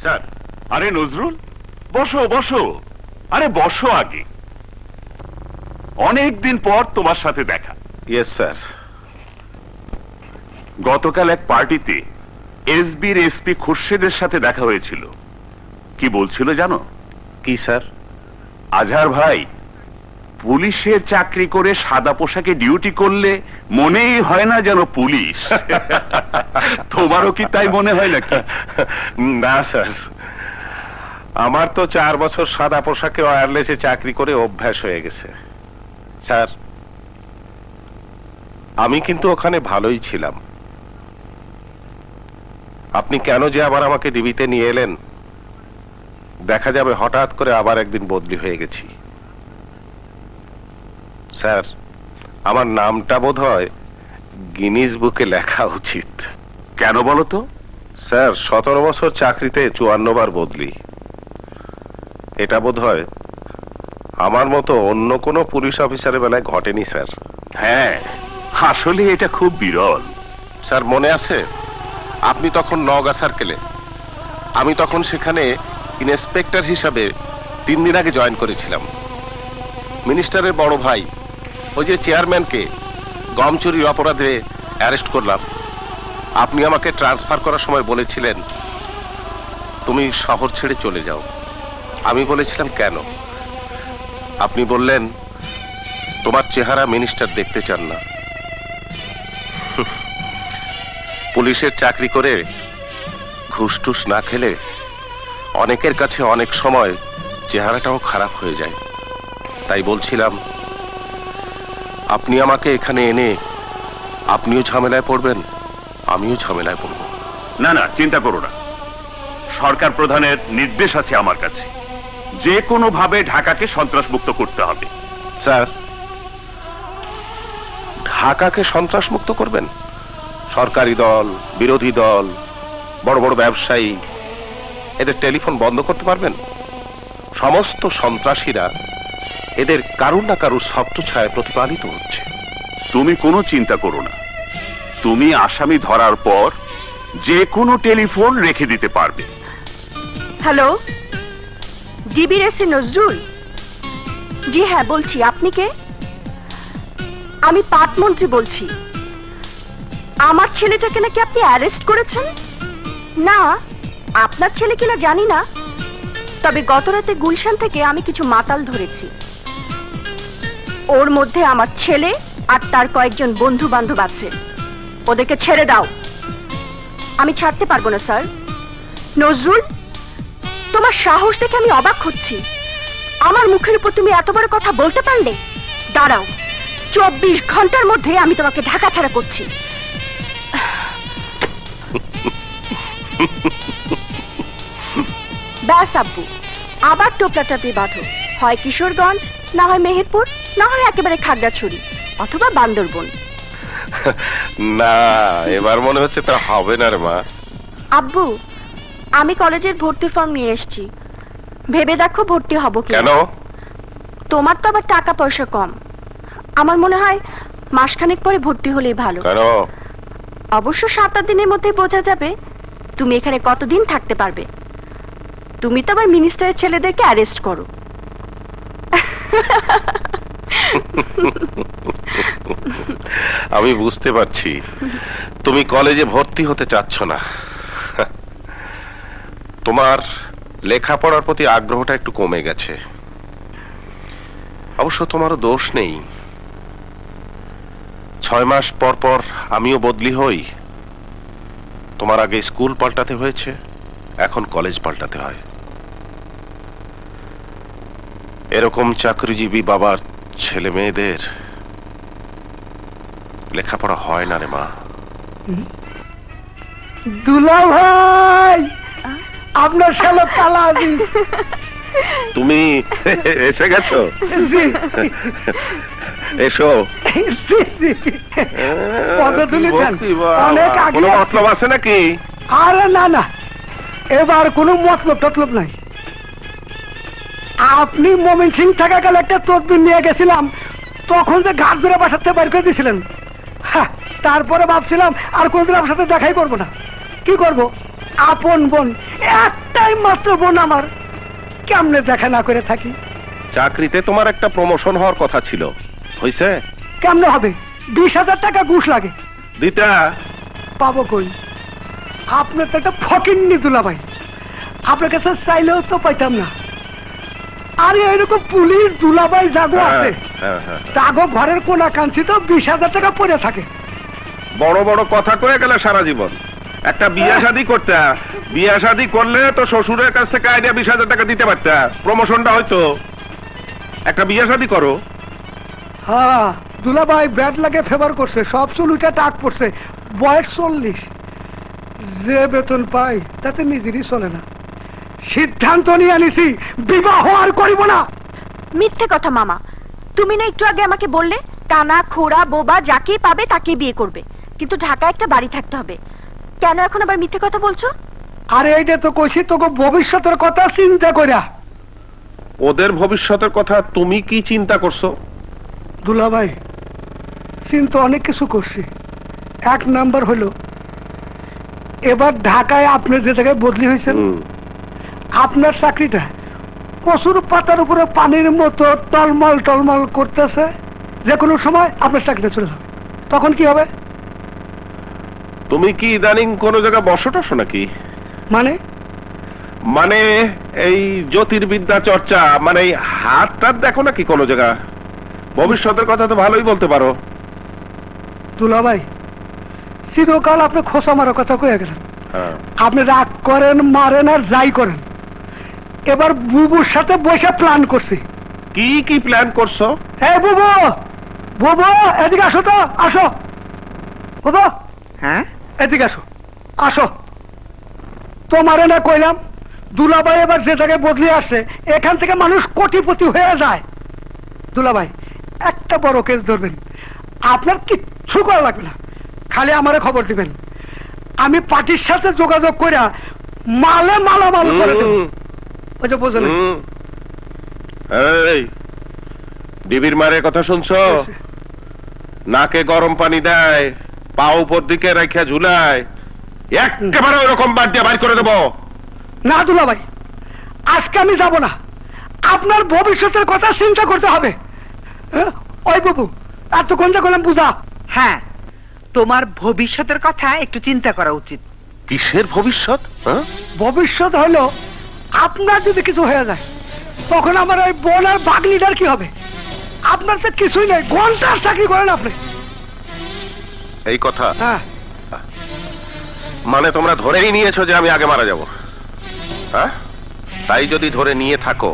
Sir, আরে নজরুল, বসো বসো। আরে বসো আগে, অনেকদিন পর তোমার সাথে দেখা। Yes sir. গতকাল এক পার্টিতে এসবির এসপি খুরশেদের সাথে দেখা হয়েছিল। কি বলছিল জানো? কি স্যার? আজহার ভাই, পুলিশের চাকরি করে সাদা পোশাকে ডিউটি করলে মনেই হয় না যেন পুলিশ। তোমারও কি তাই মনে হয় নাকি? না স্যার, আমার তো 4 বছর সাদা পোশাকে ওয়্যারলেসে চাকরি করে অভ্যাস হয়ে গেছে। স্যার, আমি কিন্তু ওখানে ভালোই ছিলাম। আপনি কেন যে আবার আমাকে ডিবিতে নিয়ে এলেন, দেখা যাবে হঠাৎ করে আবার একদিন বদলি হয়ে গেছি। স্যার, আমার নামটা বোধহয় গিনিস বুকে লেখা উচিত। কেন বলো তো? স্যার, 17 বছর চাকরিতে 54 বার বদলি। এটা বোধহয় আমার মতো অন্য কোনো পুলিশ অফিসারের বেলায় ঘটেনি স্যার। হ্যাঁ, আসলে এটা খুব বিরল। স্যার, মনে আছে আপনি তখন নওগাঁ সার্কেলে, আমি তখন সেখানে ইন্সপেক্টর হিসাবে 3 দিন আগে জয়েন করেছিলাম। মিনিস্টারের বড় ভাই, ওই যে চেয়ারম্যানকে গম চুরির অপরাধে অ্যারেস্ট করলাম। আপনি আমাকে ট্রান্সফার করার সময় বলেছিলেন তুমি শহর ছেড়ে চলে যাও। আমি বলেছিলাম কেন? আপনি বললেন তোমার চেহারা মিনিস্টার দেখতে চান না। পুলিশের চাকরি করে ঘুষ টুস না খেলে অনেকের কাছে অনেক সময় চেহারাটাও খারাপ হয়ে যায়। তাই বলছিলাম আপনি আমাকে এখানে এনে আপনিও ঝামেলায় পড়বেন, আমিও ঝামেলায় পড়ব। না না, চিন্তা করো না। সরকার প্রধানের নির্দেশ আছে আমার কাছে, যে কোনো ভাবে ঢাকাকে সন্ত্রাসমুক্ত করতে হবে। স্যার, ঢাকাকে সন্ত্রাসমুক্ত করবেন? সরকারি দল, বিরোধী দল, বড় বড় ব্যবসায়ী, এদের টেলিফোন বন্ধ করতে পারবেন? সমস্ত সন্ত্রাসীরা এদের কারুর না কারুর শক্ত ছায়ায় প্রতিপালিত হচ্ছে। তুমি কোনো চিন্তা করো না। তুমি আসামি ধরার পর যে কোনো টেলিফোন রেখে দিতে পারবে। হ্যালো, ডিবির এসে নজরুল? জি হ্যাঁ, বলছি। আপনি কে? আমি পাটমন্ত্রী বলছি। আমার ছেলেটাকে নাকি আপনি অ্যারেস্ট করেছেন? না, আপনার ছেলে কিনা জানি না, তবে গত রাতে গুলশান থেকে আমি কিছু মাতাল ধরেছি। ওর মধ্যে আমার ছেলে আর তার কয়েকজন বন্ধু বান্ধব আছে। ওদেরকে ছেড়ে দাও। আমি ছাড়তে পারবো না স্যার। নজরুল, তোমার সাহস দেখে আমি অবাক হচ্ছি। আমার মুখের উপর তুমি এত বড় কথা বলতে পারলে? দাঁড়াও, 24 ঘন্টার মধ্যে আমি তোমাকে ঢাকা ছাড়া করছি। ব্যাস আব্বু, আবার টোপলাটাপি বাঁধো। হয় কিশোরগঞ্জ, না হয় মেহেরপুর, না হয় একেবারে খাগড়াছড়ি অথবা বান্দরবন। না, এবার মনে হচ্ছে তা হবে না রে মা। আব্বু, আমি কলেজের ভর্তি ফর্ম নিয়ে এসেছি। ভেবে দেখো ভর্তি হব কি। কেন? তোমার তো আবার টাকা পয়সা কম। আমার মনে হয় মাসখানেক পরে ভর্তি হলেই ভালো। কেন? অবশ্য 7-8 দিনের মধ্যে বোঝা যাবে তুমি এখানে কতদিন থাকতে পারবে। তুমি তো আবার মিনিস্টারের ছেলেদেরকে অ্যারেস্ট করো। আমি বুঝতে পারছি তুমি কলেজে ভর্তি হতে চাচ্ছ না। তোমার লেখাপড়ার প্রতি আগ্রহটা একটু কমে গেছে। অবশ্য তোমারও দোষ নেই। 6 মাস পর পর আমিও বদলি হই। তোমার আগে স্কুল পাল্টাতে হয়েছে, এখন কলেজ পাল্টাতে হয়। এরকম চাকরিজীবী বাবার ছেলে মেয়েদের লেখাপড়া হয় না রে মা। দুলা ভাই, আপনার শালা তালা আজিজ। তুমি এসে গেছো? এসো। অনেক আগে। কোনো মতলব আছে নাকি? আরে না না, এবার কোনো মতলব টতলব নাই। আপনি মমিন সিং থাকা গেলে একটা তদবির নিয়ে গেছিলাম, তখন যে ঘাট ধরে বাসাতে বের করে দিয়েছিলেন। হ্যাঁ, তারপরে ভাবছিলাম আর কোনদিন আপনার সাথে দেখাই করবো না। কি করব, আপন বোন, একটাই মাত্র বোন আমার, কেমনে দেখা না করে থাকি। চাকরিতে তোমার একটা প্রমোশন হওয়ার কথা ছিল, হইছে? কেমনে হবে? 20,000 টাকা ঘুষ লাগে। দিতা পাবো কই? আপনার তো একটা ফকিন্নি দুলাভাই, আপনার কাছে চাইলেও তো পাইতাম না। আরে এরকম পুলিশ দুলাভাই জাগো আছে, জাগো ঘরের কোনা কাঞ্চি তো 20,000 টাকা পড়ে থাকে। বড় বড় কথা কয়ে গেলে সারা জীবন। একটা বিয়ে শাদী করতে, বিয়ে শাদী করলে তো শ্বশুরের কাছ থেকে আইডিয়া 20,000 টাকা দিতে পারতা, প্রমোশনটা হয়তো। একটা বিয়ে শাদী করো। হ্যাঁ, দুলাভাই ব্যাট লাগে ফেভার করছে, সব চুল উঠে টাক পড়ছে, বয়স 40। যে বেতন পাই তাতে নিজেরই চলে না। সিদ্ধান্ত নিয়ে আনিছি, বিবাহ আর করিব না। মিথ্যে কথা মামা, তুমি না একটু আগে আমাকে বললে কানা খোড়া বোবা যাকে পাবে তাকে বিয়ে করবে, কিন্তু ঢাকায় একটা বাড়ি থাকতে হবে। কেন এখন আবার মিথ্যে কথা বলছো? আরে এইটা তো কইছি তোকে ভবিষ্যতের কথা চিন্তা কইরা। ওদের ভবিষ্যতের কথা তুমি কি চিন্তা করছো? দুলাভাই, চিন্তা অনেক কিছু করছি। 1 নাম্বার হলো, এবার ঢাকায় আপনি যে জায়গায় বদলি হয়েছেন, আপনার চাকরিটা কচুর পাতার উপরে পানির মতো টলমল টলমল করতেছে। যে কোনো সময় আপনার চাকরিটা চলে যাবে, তখন কি হবে? তুমি কি ইদানিং কোন জায়গায় বসো নাকি? মানে মানে এই জ্যোতির্বিদ্যা চর্চা, মানে এই হাত টাত দেখো নাকি কোন জায়গা? ভবিষ্যতের কথা তো ভালোই বলতে পারো। দুলাভাই, চিরকাল আপনি খোসা মারার কথা কয়ে গেলেন। আপনি রাগ করেন, মারেন আর যাই করেন, এবার বুবুর সাথে বসে প্ল্যান করছি। কি কি প্ল্যান করছো? এই বুবু, বুবু এদিকে আসো তো, আসো বুবু। হ্যাঁ, এদিকে আসো, আসো। তোমারে না কইলাম দুলাভাই এবার যে জায়গায় বদলে আসছে, এখান থেকে মানুষ কোটিপতি হয়ে যায়। দুলাভাই, একটা বড় কেস ধরবেন, আপনার কিচ্ছু করা লাগবে না, খালি আমারে খবর দিবেন। আমি পার্টির সাথে যোগাযোগ করে মালে মালামাল করে দেব। ওই যে বুঝলেন? এই ডিবির মারের কথা শুনছো? নাকে গরম পানি দেয়, পা উপর দিকে রাখিয়া ঝুলায়, একেবারে ওরকম বাদ দিয়ে বাইর করে দেবো। না দুলাভাই, আজকে আমি যাব না, আপনার ভবিষ্যতের কথা চিন্তা করতে হবে। ওই বাবু, আর তো কোনটা করলাম বুঝা। হ্যাঁ, তোমার ভবিষ্যতের কথা একটু চিন্তা করা উচিত। কিসের ভবিষ্যৎ? ভবিষ্যৎ হলো আপনার যদি কিছু হয়ে যায়, তখন আমার ওই বোন আর বাগনিটার কি হবে? আপনার তো কিছুই নেই, ঘন্টার চাকরি করেন আপনি। এই কথা? হ্যাঁ। মানে তোমরা ধরেই নিয়েছো যে আমি আগে মারা যাব? হ্যাঁ, তাই যদি ধরে নিয়ে থাকো,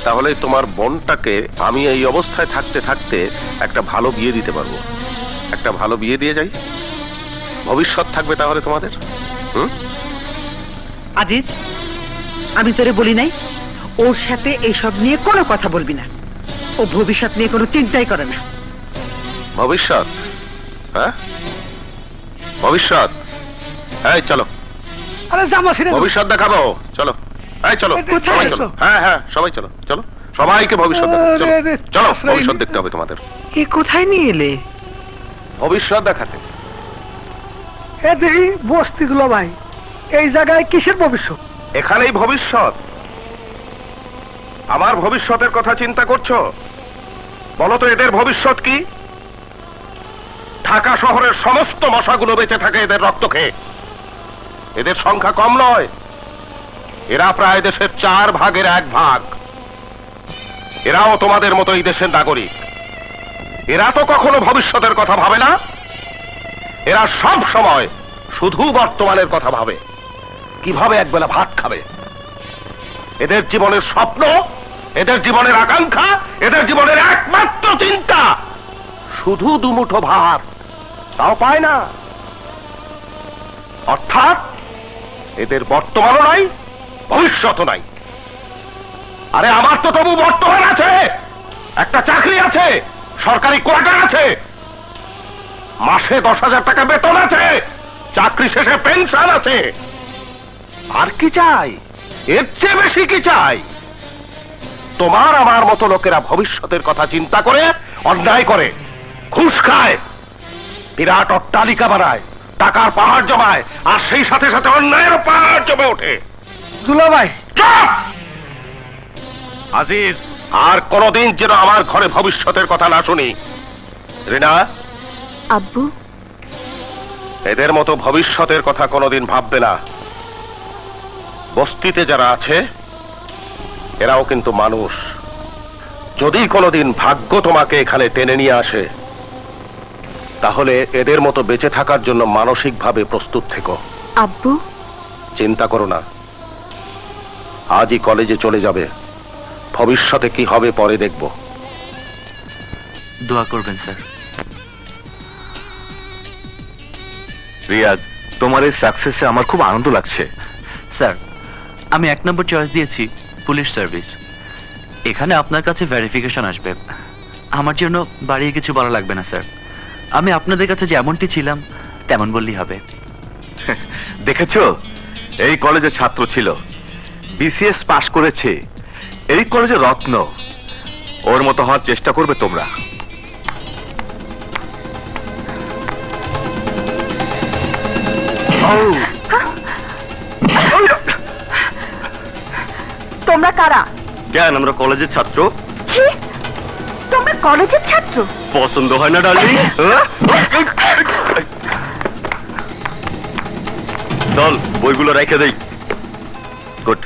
তাহলে তোমার বোনটাকে আমি এই অবস্থায় থাকতে থাকতে একটা ভালো বিয়ে দিতে পারবো। একটা ভালো বিয়ে দিয়ে যাই, ভবিষ্যৎ থাকবে তাহলে তোমাদের। আজিজ, আমি তোরে বলি নাই ওর সাথে এইসব নিয়ে কোনো কথা বলবি না? ও ভবিষ্যৎ নিয়ে কোনো চিন্তাই করে না। ভবিষ্যৎ? হ্যাঁ, ভবিষ্যৎ? এই চলো, আরে জামা ছিঁড়ে ভবিষ্যৎ দেখাবো, চলো। এই চলো, সবাই চলো। হ্যাঁ হ্যাঁ, সবাই চলো, চলো সবাইকে ভবিষ্যৎ দেখাবো। চলো, ভবিষ্যৎ দেখতে হবে তোমাদের। এ কোথায় নিয়ে এলে? ভবিষ্যৎ দেখাতে। এ দেখি বস্তি দুলাভাই, এই জায়গায় কিসের ভবিষ্যৎ? এখানেই ভবিষ্যৎ। আমার ভবিষ্যতের কথা চিন্তা করছো? বলো তো এদের ভবিষ্যৎ কি? ঢাকা শহরের সমস্ত মশাগুলো বেঁচে থাকে এদের রক্ত খেয়ে। এদের সংখ্যা কম নয়, এরা প্রায় দেশের 4 ভাগের 1 ভাগ। এরাও তোমাদের মতো এই দেশের নাগরিক। এরা তো কখনো ভবিষ্যতের কথা ভাবে না, এরা সব সময় শুধু বর্তমানের কথা ভাবে, কিভাবে একবেলা ভাত খাবে। এদের জীবনের স্বপ্ন, এদের জীবনের আকাঙ্ক্ষা, এদের জীবনের একমাত্র চিন্তা শুধু দুমুঠো ভাত, তাও পায় না। অর্থাৎ এদের বর্তমানও নাই, ভবিষ্যৎও নাই। আরে আমার তো তবু বর্তমান আছে, একটা চাকরি আছে, সরকারি কোয়ার্টার আছে, মাসে 10,000 টাকা বেতন আছে, চাকরি শেষে পেনশন আছে। আর কি চাই? এর চেয়ে বেশি কি চাই? তোমার আমার মতো লোকেরা ভবিষ্যতের কথা চিন্তা করে অন্যায় করে, ঘুষ খায়, বিরাট অট্টালিকা বানায়, টাকার পাহাড় জমায়, আর সেই সাথে সাথে অন্যায়ের পাহাড় জমে ওঠে। দুলাভাই চুপ! আজিজ, আর কোনদিন যেন আমার ঘরে ভবিষ্যতের কথা না শুনি। রিনা, আব্বু, এদের মতো ভবিষ্যতের কথা কোনোদিন ভাববে না। বস্তিতে যারা আছে এরাও কিন্তু মানুষ। যদি কোনোদিন ভাগ্য তোমাকে এখানে টেনে নিয়ে আসে, তাহলে এদের মতো বেঁচে থাকার জন্য মানসিকভাবে প্রস্তুত থেকো। আব্বু, চিন্তা করো না, আজই কলেজে চলে যাবে, ভবিষ্যতে কি হবে পরে দেখব। দোয়া করবেন স্যার। রিয়াজ, তোমার এই সাকসেসে আমার খুব আনন্দ লাগছে। স্যার, আমি 1 নম্বর চয়েস দিয়েছি পুলিশ সার্ভিস। এখানে আপনার কাছে ভেরিফিকেশন আসবে। আমার জন্য বাড়িয়ে কিছু বলা লাগবে না স্যার। আমি আপনাদের কাছে যেমনটি ছিলাম তেমন বললেই হবে। দেখেছো, এই কলেজে ছাত্র ছিল, বিসিএস পাশ করেছে, এই কলেজে রত্ন। ওর মতো হওয়ার চেষ্টা করবে তোমরা। তোমরা কারা? জ্ঞান, আমরা কলেজের ছাত্র। কি? তোমরা কলেজের ছাত্র? পছন্দ হয় না ডার্লিং? চল, বইগুলো রেখে দেই। গুড।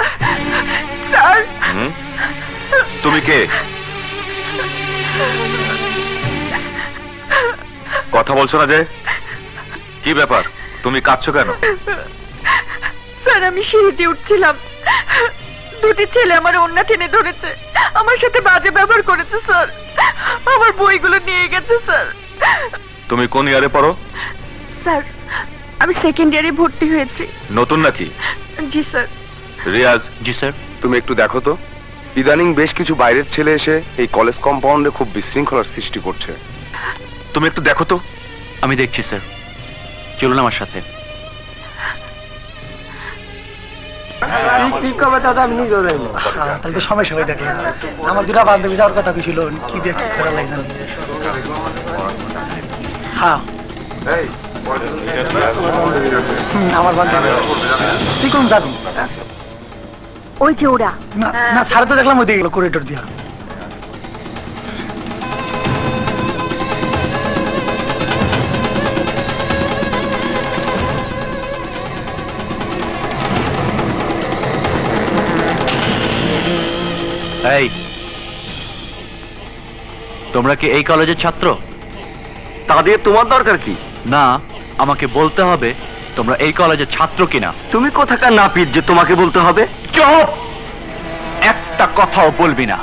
স্যার, তুমি কে? কথা বলছো না যে? কি ব্যাপার, তুমি কাঁদছো কেন? স্যার, আমি সিঁড়িতে উঠছিলাম, দুটি ছেলে আমার ওড়না টেনে ধরেছে, আমার সাথে বাজে ব্যবহার করেছে স্যার, আমার বইগুলো নিয়ে গেছে স্যার। তুমি কোন ইয়ারে পড়ো? স্যার, আমি সেকেন্ড ইয়ারে ভর্তি হয়েছি। নতুন নাকি? জি স্যার। রিয়াজ, জি স্যার। তুমি একটু দেখো তো, ইদানিং বেশ কিছু বাইরের ছেলে এসে এই কলেজ কম্পাউন্ডে খুব বিশৃঙ্খলার সৃষ্টি করছে। তুমি একটু দেখো তো। আমি দেখছি স্যার, চলুন আমার সাথে। তাহলে তো সমস্যা হয়ে থাকে। আমার দুটা বান্ধবী যাওয়ার কথা ছিল, কি দিয়ে ঠিক করা লাগবে। হ্যাঁ, আমার বান্ধবী। তুই কোন যাবি? ওই যে ওরা। না না, ছাড়া তো দেখলাম ওইদিকে গেল করিডোর দিয়া। এই, তোমরা কি এই কলেজের ছাত্র? তাদের তোমার দরকার কি? না, আমাকে বলতে হবে তোমরা এই কলেজের ছাত্র কিনা। তুমি কোথাকার নাপিত যে তোমাকে বলতে হবে? চুপ! একটা কথাও বলবি না।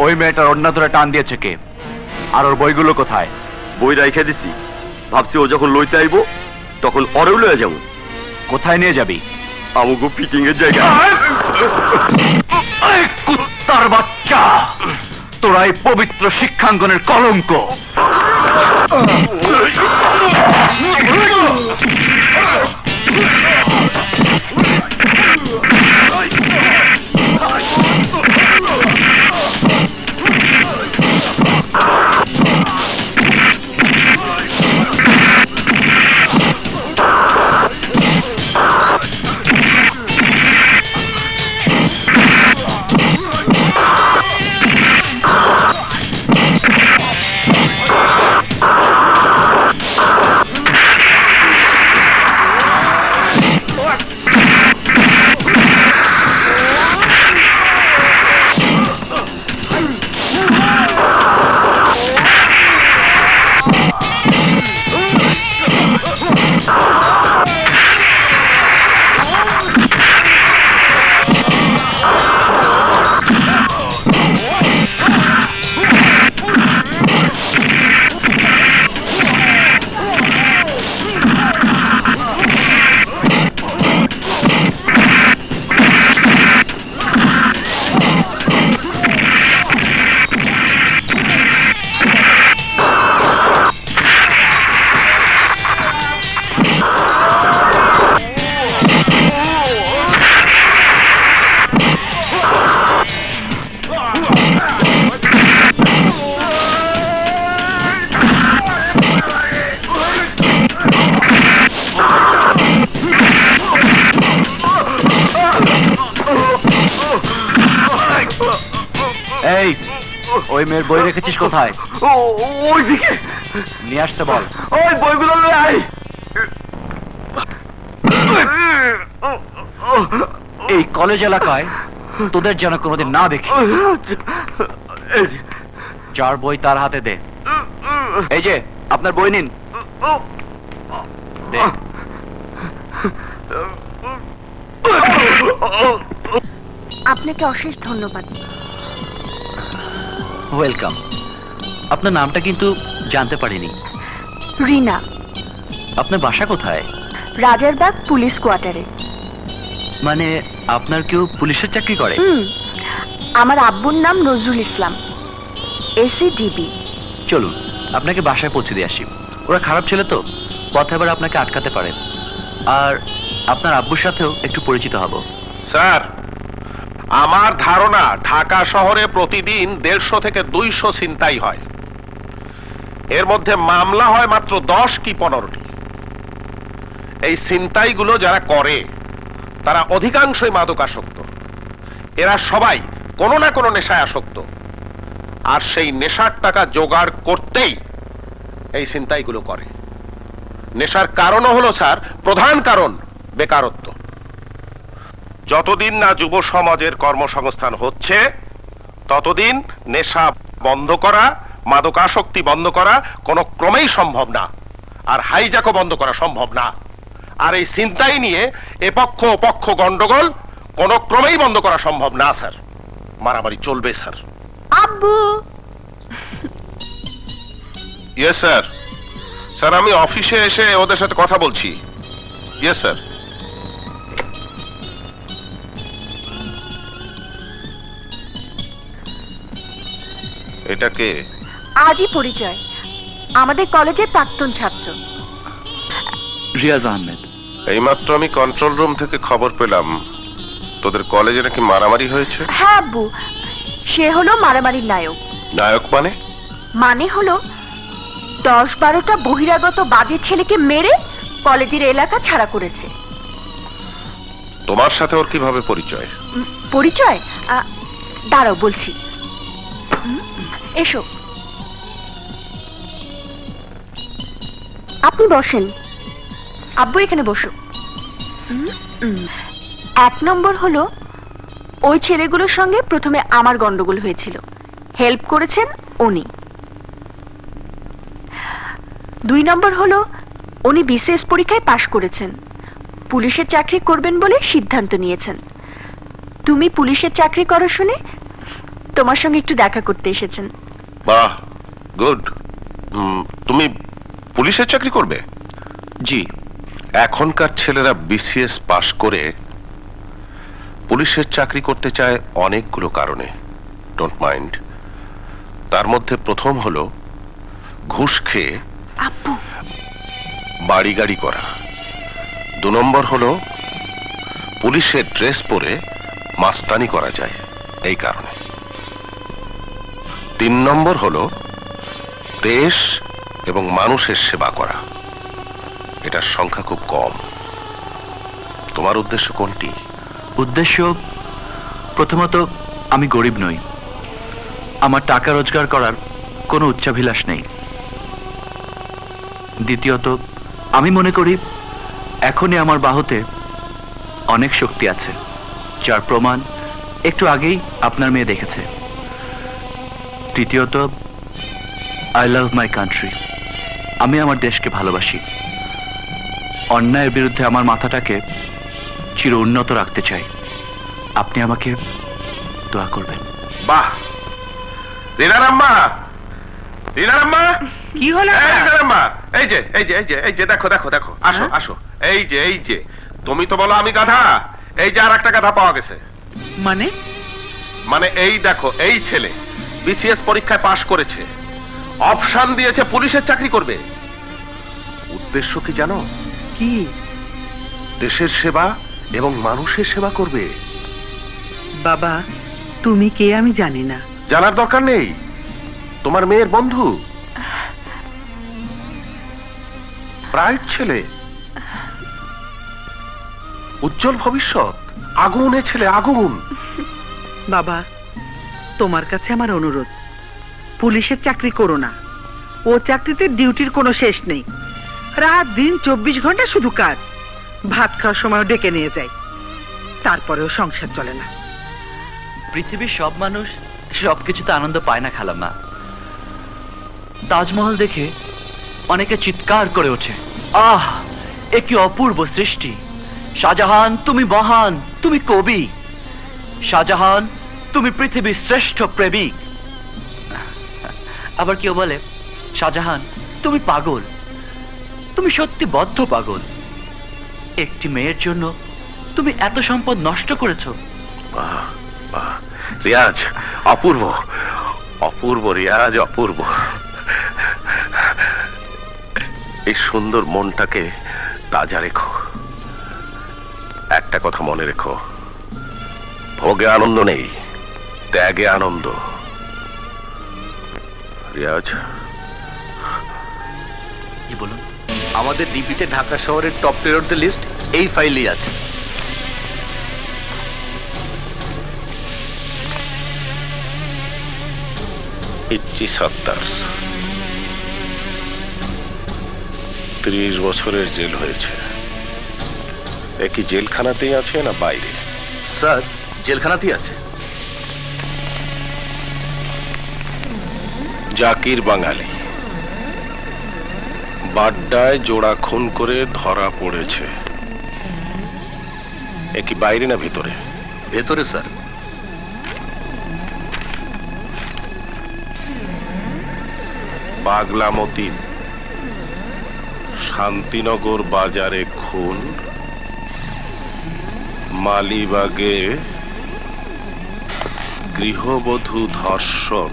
ওই মেয়েটার অন্য ধরে টান দিয়েছে কে? আর ওর বইগুলো কোথায়? বই রাইখে দিছি, ভাবছি ও যখন লইতে আইব তখন অরেও লয়ে যাবো। কোথায় নিয়ে যাবি? আমগো পিটিং এর জায়গা। এই কুত্তার বাচ্চা, তোরা এই পবিত্র শিক্ষাঙ্গনের কলঙ্ক। ওই মেয়ের বই রেখেছিস কোথায়? ওইদিকে। নিয়ে আসতে বল। ওই বইগুলো লয়ে আয়। এই কলেজ এলাকায় তোদের যেন কোনোদিন না দেখি। যার বই তার হাতে দে। এই যে আপনার বই নিন। দে। আপনাকে অশেষ ধন্যবাদ। ওয়েলকাম। আপনার নামটা কিন্তু জানতে পারিনি। রিনা। আপনার বাসা কোথায়? রাজারবাগ পুলিশ কোয়ার্টারে। মানে আপনার কেউ পুলিশের চাকরি করে? আমার আব্বুর নাম নজরুল ইসলাম, এসিডিবি। চলুন আপনাকে বাসায় পৌঁছে দিয়ে আসি। ওরা খারাপ ছেলে তো, পথে আবার আপনাকে আটকাতে পারে। আর আপনার আব্বুর সাথেও একটু পরিচিত হব। স্যার, আমার ধারণা ঢাকা শহরে প্রতিদিন 150 থেকে 200 ছিনতাই হয়। এর মধ্যে মামলা হয় মাত্র 10 কি 15টি। এই ছিনতাইগুলো যারা করে তারা অধিকাংশই মাদকাসক্ত। এরা সবাই কোনো না কোনো নেশায় আসক্ত, আর সেই নেশার টাকা জোগাড় করতেই এই ছিনতাইগুলো করে। নেশার কারণও হলো স্যার, প্রধান কারণ বেকারত্ব। যতদিন না যুব সমাজের কর্মসংস্থান হচ্ছে ততদিন নেশা বন্ধ করা, মাদকাসক্তি বন্ধ করা কোনো ক্রমেই সম্ভব না, আর হাইজ্যাকও বন্ধ করা সম্ভব না। আর এই ছিনতাই নিয়ে এপক্ষ ওপক্ষ গন্ডগোল কোনো ক্রমেই বন্ধ করা সম্ভব না স্যার। মারামারি চলবে স্যার। আব্বু। Yes sir. স্যার আমি অফিসে এসে ওদের সাথে কথা বলছি। Yes sir. এটাকে আজই পরিচয়, আমাদের কলেজের প্রাক্তন ছাত্র রিয়াজ আহমেদ। এইমাত্র আমি কন্ট্রোল রুম থেকে খবর পেলাম তোদের কলেজে নাকি মারামারি হয়েছে। হ্যাঁ আব্বু, সে হলো মারামারির নায়ক। নায়ক মানে? মানে হলো 10-12টা বহিরাগত বাজে ছেলেকে মেরে কলেজের এলাকা ছাড়া করেছে। তোমার সাথে ওর কিভাবে পরিচয়? পরিচয়? দাঁড়াও বলছি। এসো, আপনি বসেন। আব্বু এখানে বসো। 1 নম্বর হলো ওই ছেলেগুলোর সঙ্গে প্রথমে আমার গন্ডগোল হয়েছিল, হেল্প করেছেন উনি। 2 নম্বর হলো উনি বিশেষ পরীক্ষায় পাশ করেছেন, পুলিশের চাকরি করবেন বলে সিদ্ধান্ত নিয়েছেন। তুমি পুলিশের চাকরি করো শুনে তোমার সঙ্গে একটু দেখা করতে এসেছেন। বাহ, গুড। তুমি পুলিশের চাকরি করবে? জি। এখনকার ছেলেরা বিসিএস পাশ করে পুলিশের চাকরি করতে চায় অনেকগুলো কারণে, ডোন্ট মাইন্ড। তার মধ্যে প্রথম হলো ঘুষ খেয়ে বাড়ি গাড়ি করা। 2 নম্বর হলো পুলিশের ড্রেস পরে মাস্তানি করা যায় এই কারণে। 3 নম্বর হলো দেশ এবং মানুষের সেবা করা। এটার সংখ্যা খুব কম। তোমার উদ্দেশ্য কোনটি? উদ্দেশ্য, প্রথমত আমি গরিব নই, আমার টাকা রোজগার করার কোনো উচ্চাভিলাষ নেই। দ্বিতীয়ত আমি মনে করি এখনই আমার বাহুতে অনেক শক্তি আছে, যার প্রমাণ একটু আগেই আপনার মেয়ে দেখেছে। তৃতীয়ত আই লাভ মাই কান্ট্রি, আমি আমার দেশকে ভালোবাসি। অন্যায়ের বিরুদ্ধে আমার মাথাটাকে চির উন্নত রাখতে চাই। আপনি আমাকে দোয়া করবেন। বাহ, রিনার আম্মা, রিনার আম্মা, কি হলো? রিনার আম্মা, এই যে এই যে এই যে এই যে দেখো দেখো দেখো, আসো আসো। এই যে এই যে, তুমি তো বলো আমি গাধা, এই যে আর একটা গাধা পাওয়া গেছে। মানে? মানে এই দেখো, এই ছেলে বিসিএস পরীক্ষায় পাশ করেছে, অপশন দিয়েছে পুলিশের চাকরি করবে। উদ্দেশ্য কি জানো? কি? দেশের সেবা এবং মানুষের সেবা করবে। বাবা, তুমি কে আমি জানি না। জানার দরকার নেই, তোমার মেয়ের বন্ধু, ব্রাইট ছেলে, উজ্জ্বল ভবিষ্যৎ, আগুনে ছেলে, আগুন। বাবা, তোমার কাছে আমার অনুরোধ, পুলিশের চাকরি করো না। ও চাকরিতে ডিউটির কোনো শেষ নেই, রাত দিন 24 ঘন্টা শুধু কাজ। ভাত খাওয়ার সময় ডেকে নিয়ে যায়, তারপরেও সংসার চলে না। পৃথিবীর সব মানুষ সবকিছুতে আনন্দ পায় না খালাম্মা। তাজমহল দেখে অনেকে চিৎকার করে ওঠে, আহ এ কি অপূর্ব সৃষ্টি! শাহজাহান তুমি মহান, তুমি কবি। শাহজাহান তুমি পৃথিবীর শ্রেষ্ঠ প্রেমিক। আবার কেউ বলে, শাহজাহান তুমি পাগল, তুমি সত্যি বদ্ধ পাগল। একটি মেয়ের জন্য তুমি এত সম্পদ নষ্ট করেছো। বাহ, বাহ, রিয়াজ অপূর্ব, অপূর্ব রিয়াজ, অপূর্ব। এই সুন্দর মনটাকে তাজা রেখো। একটা কথা মনে রেখো, ভোগে আনন্দ নেই, ত্যাগে আনন্দ। রিয়াজ, কি বলুন? আমাদের ডিপিতে ঢাকা শহরের টপ টেরোরদের লিস্ট এই ফাইলেই আছে। ইচ্ছি সত্তার 30 বছরের জেল হয়েছে। একই জেলখানাতেই আছে না বাইরে? স্যার জেলখানাতেই আছে। জাকির বাঙালি বাড্ডায় জোড়া খুন করে ধরা পড়েছে। একই বাইরে না ভেতরে? ভেতরে স্যার। পাগলা মতিন শান্তিনগর বাজারে খুন, মালিবাগে গৃহবধূ ধর্ষণ,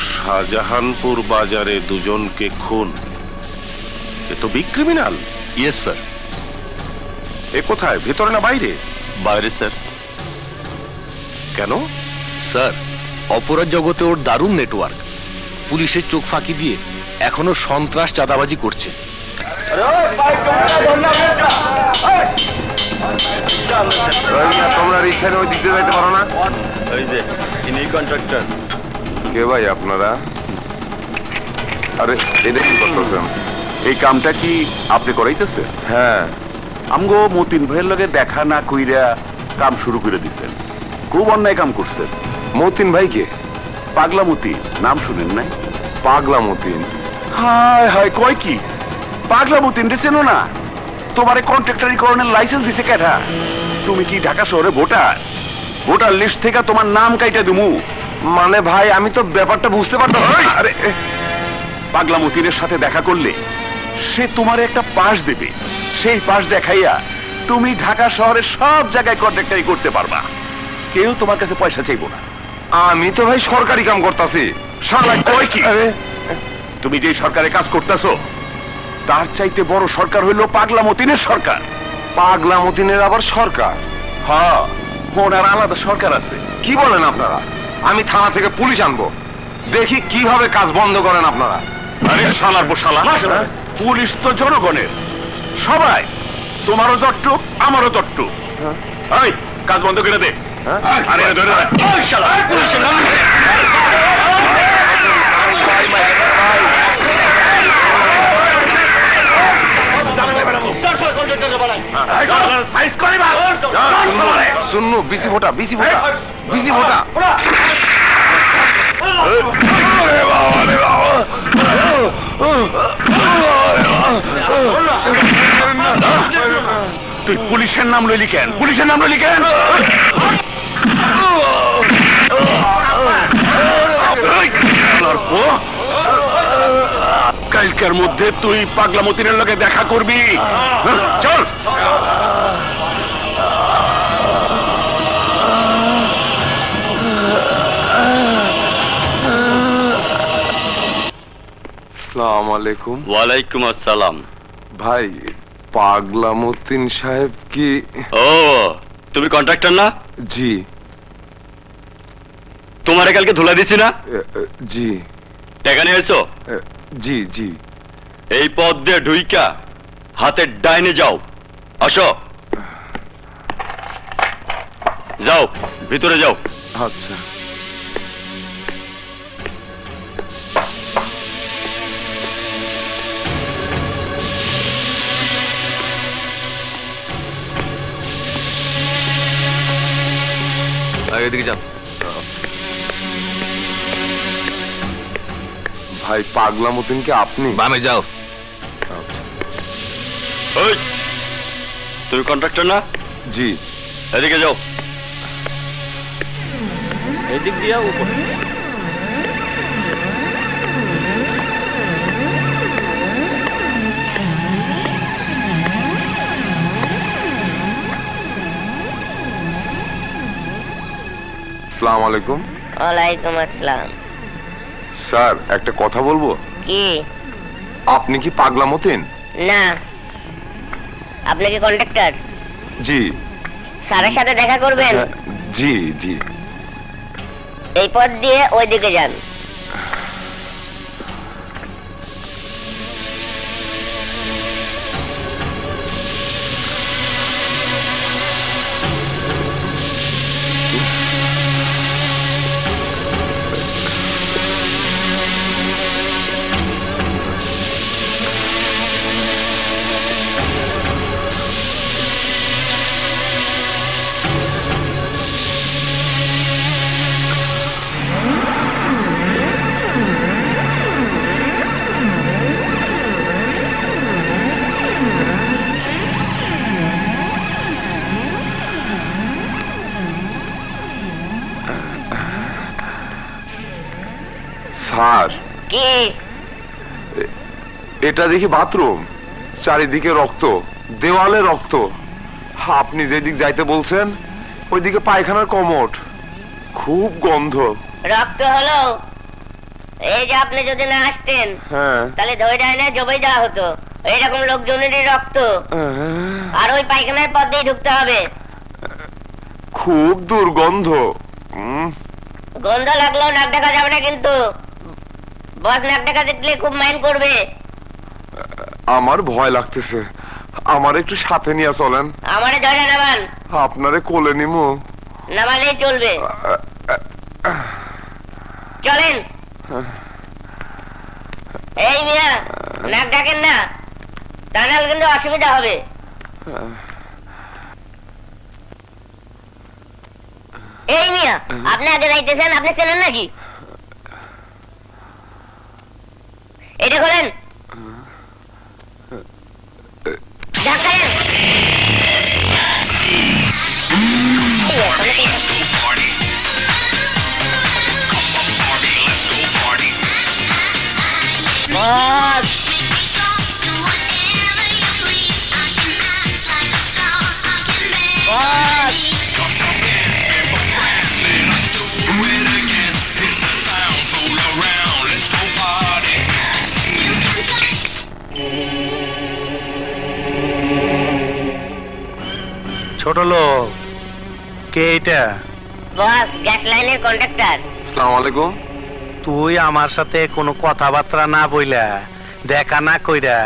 শাহজাহানপুর বাজারে দুজনকে খুন। এ তো বিগ ক্রিমিনাল। Yes sir. এ কোথায়, ভেতরে না বাইরে? বাইরে স্যার। কেন? স্যার অপরাধ জগতে ওর দারুণ নেটওয়ার্ক। পুলিশের চোখ ফাঁকি দিয়ে এখনো সন্ত্রাস চাঁদাবাজি করছে। তোমরা রিক্সার ওই দিক দিয়ে যাইতে পারো না? ওই যে ইনি কন্ট্রাক্টর। কে ভাই আপনারা? আরে এটা কি করতেছেন? এই কামটা কি আপনি করাইতেছে? হ্যাঁ, আমগো মতিন ভাইয়ের লগে দেখা না কইরা কাম শুরু করে দিচ্ছেন। খুব অন্যায় কাম করছেন। মতিন ভাইকে? পাগলা মতিন নাম শুনেন নাই? পাগলা মতিন? হায় হায়, কয় কি? পাগলা মতিন রে চেনো না? তোমারে কন্ট্রাক্টরি করণের লাইসেন্স দিছে কেডা? তুমি কি ঢাকা শহরে ভোটার? ভোটার লিস্ট থেকে তোমার নাম কাইটা দিমু। মানে ভাই আমি তো ব্যাপারটা বুঝতে পারতাম না। আরে পাগলা মতিনের সাথে দেখা করলে সে তোমার একটা পাস দেবে। সেই পাস দেখাইয়া তুমি ঢাকা শহরের সব জায়গায় কন্ট্রাক্টরি করতে পারবা। কেউ তোমার কাছে পয়সা চাইবো না। আমি তো ভাই সরকারি কাম করতেছি। শালা কয় কি? তুমি যে সরকারে কাজ করতেছো তার চাইতে বড় সরকার হইল পাগলা মতিনের সরকার। পাগলা মতিনের আবার সরকার? হ্যাঁ, ওনার আলাদা সরকার আছে। কি বলেন আপনারা? আমি থানা থেকে পুলিশ আনবো, দেখি কিভাবে কাজ বন্ধ করেন আপনারা। আরে শালার বসালা, পুলিশ তো জনগণের, সবাই। তোমারও দট্টু, আমারও দট্টু। এই কাজ বন্ধ করে দে। আরে ধরে রাখ। ওই শালা, পুলিশের নাম নিয়ে। শুনু বিসি ভোটা, বিসি ভোটা, বিসি ভোটা। তুই পুলিশের নাম লইলি কেন? পুলিশের নাম লইলি কেন? কালকের মধ্যে তুই পাগলা মতিনের লগে দেখা করবি। চল। আসসালামু আলাইকুম। ওয়ালাইকুম আসসালাম। ভাই পাগলা মতিন সাহেব কি? ও তুমি কন্ট্রাক্টর না? জি। তোমারে কালকে ধুলা দিছি না? জি। টাকা নিয়ে এসো? জি জি। এই পথ দিয়ে ঢুইকা হাতের ডাইনে যাও। আসো, যাও ভিতরে যাও। আচ্ছা। এদিকে যান। ভাই পাগলা মতিনকে আপনি? বামে যাও। ওই তুমি কন্ট্রাক্টর না? জি। এদিকে যাও। এদিক দিয়ে উপর। আসসালামু আলাইকুম। ওয়ালাইকুম আসসালাম। স্যার একটা কথা বলবো। কি? আপনি কি পাগলা মতিন? না। আপনি কি কন্ট্রাক্টর? জি। স্যারের সাথে দেখা করবেন? জি জি। এই পথ দিয়ে ওই দিকে যান। স্যার কি? এটা দেখি বাথরুম, চারিদিকে রক্ত, দেওয়ালে রক্ত। আপনি যেদিক যাইতে বলছেন ওইদিকে পায়খানার কমোড, খুব গন্ধ। রক্ত হলো? এই যে আপনি যদি না আসতেন হ্যাঁ। তাহলে ধরে যায় না জবাই দেওয়া হতো। এইরকম লোকজনেরই রক্ত। আর ওই পায়খানার পথ দিয়ে ঢুকতে হবে। খুব দুর্গন্ধ। গন্ধ লাগলেও নাক ডাকা যাবে না কিন্তু। বস নাক ডাকা দেখলে খুব মাইন্ড করবে। আমার ভয় লাগতেছে, আমার একটু সাথে নিয়ে চলেন। আমারে ধরে নামান। আপনারে কোলে নিমু? নামালেই চলবে। চলেন। এই মিয়া নাক ডাকেন না, তা নাহলে কিন্তু অসুবিধা হবে। এই মিয়া আপনি আগে যাইতেছেন, আপনি চেনেন নাকি? এটা করেন। ঢাকায় বস বস ছোট লোক কে এটা? বস গ্যাস লাইনের কন্ট্রাক্টর। আসসালামু আলাইকুম। তুই আমার সাথে কোনো কথাবার্তা না বইলা, দেখা না কইরা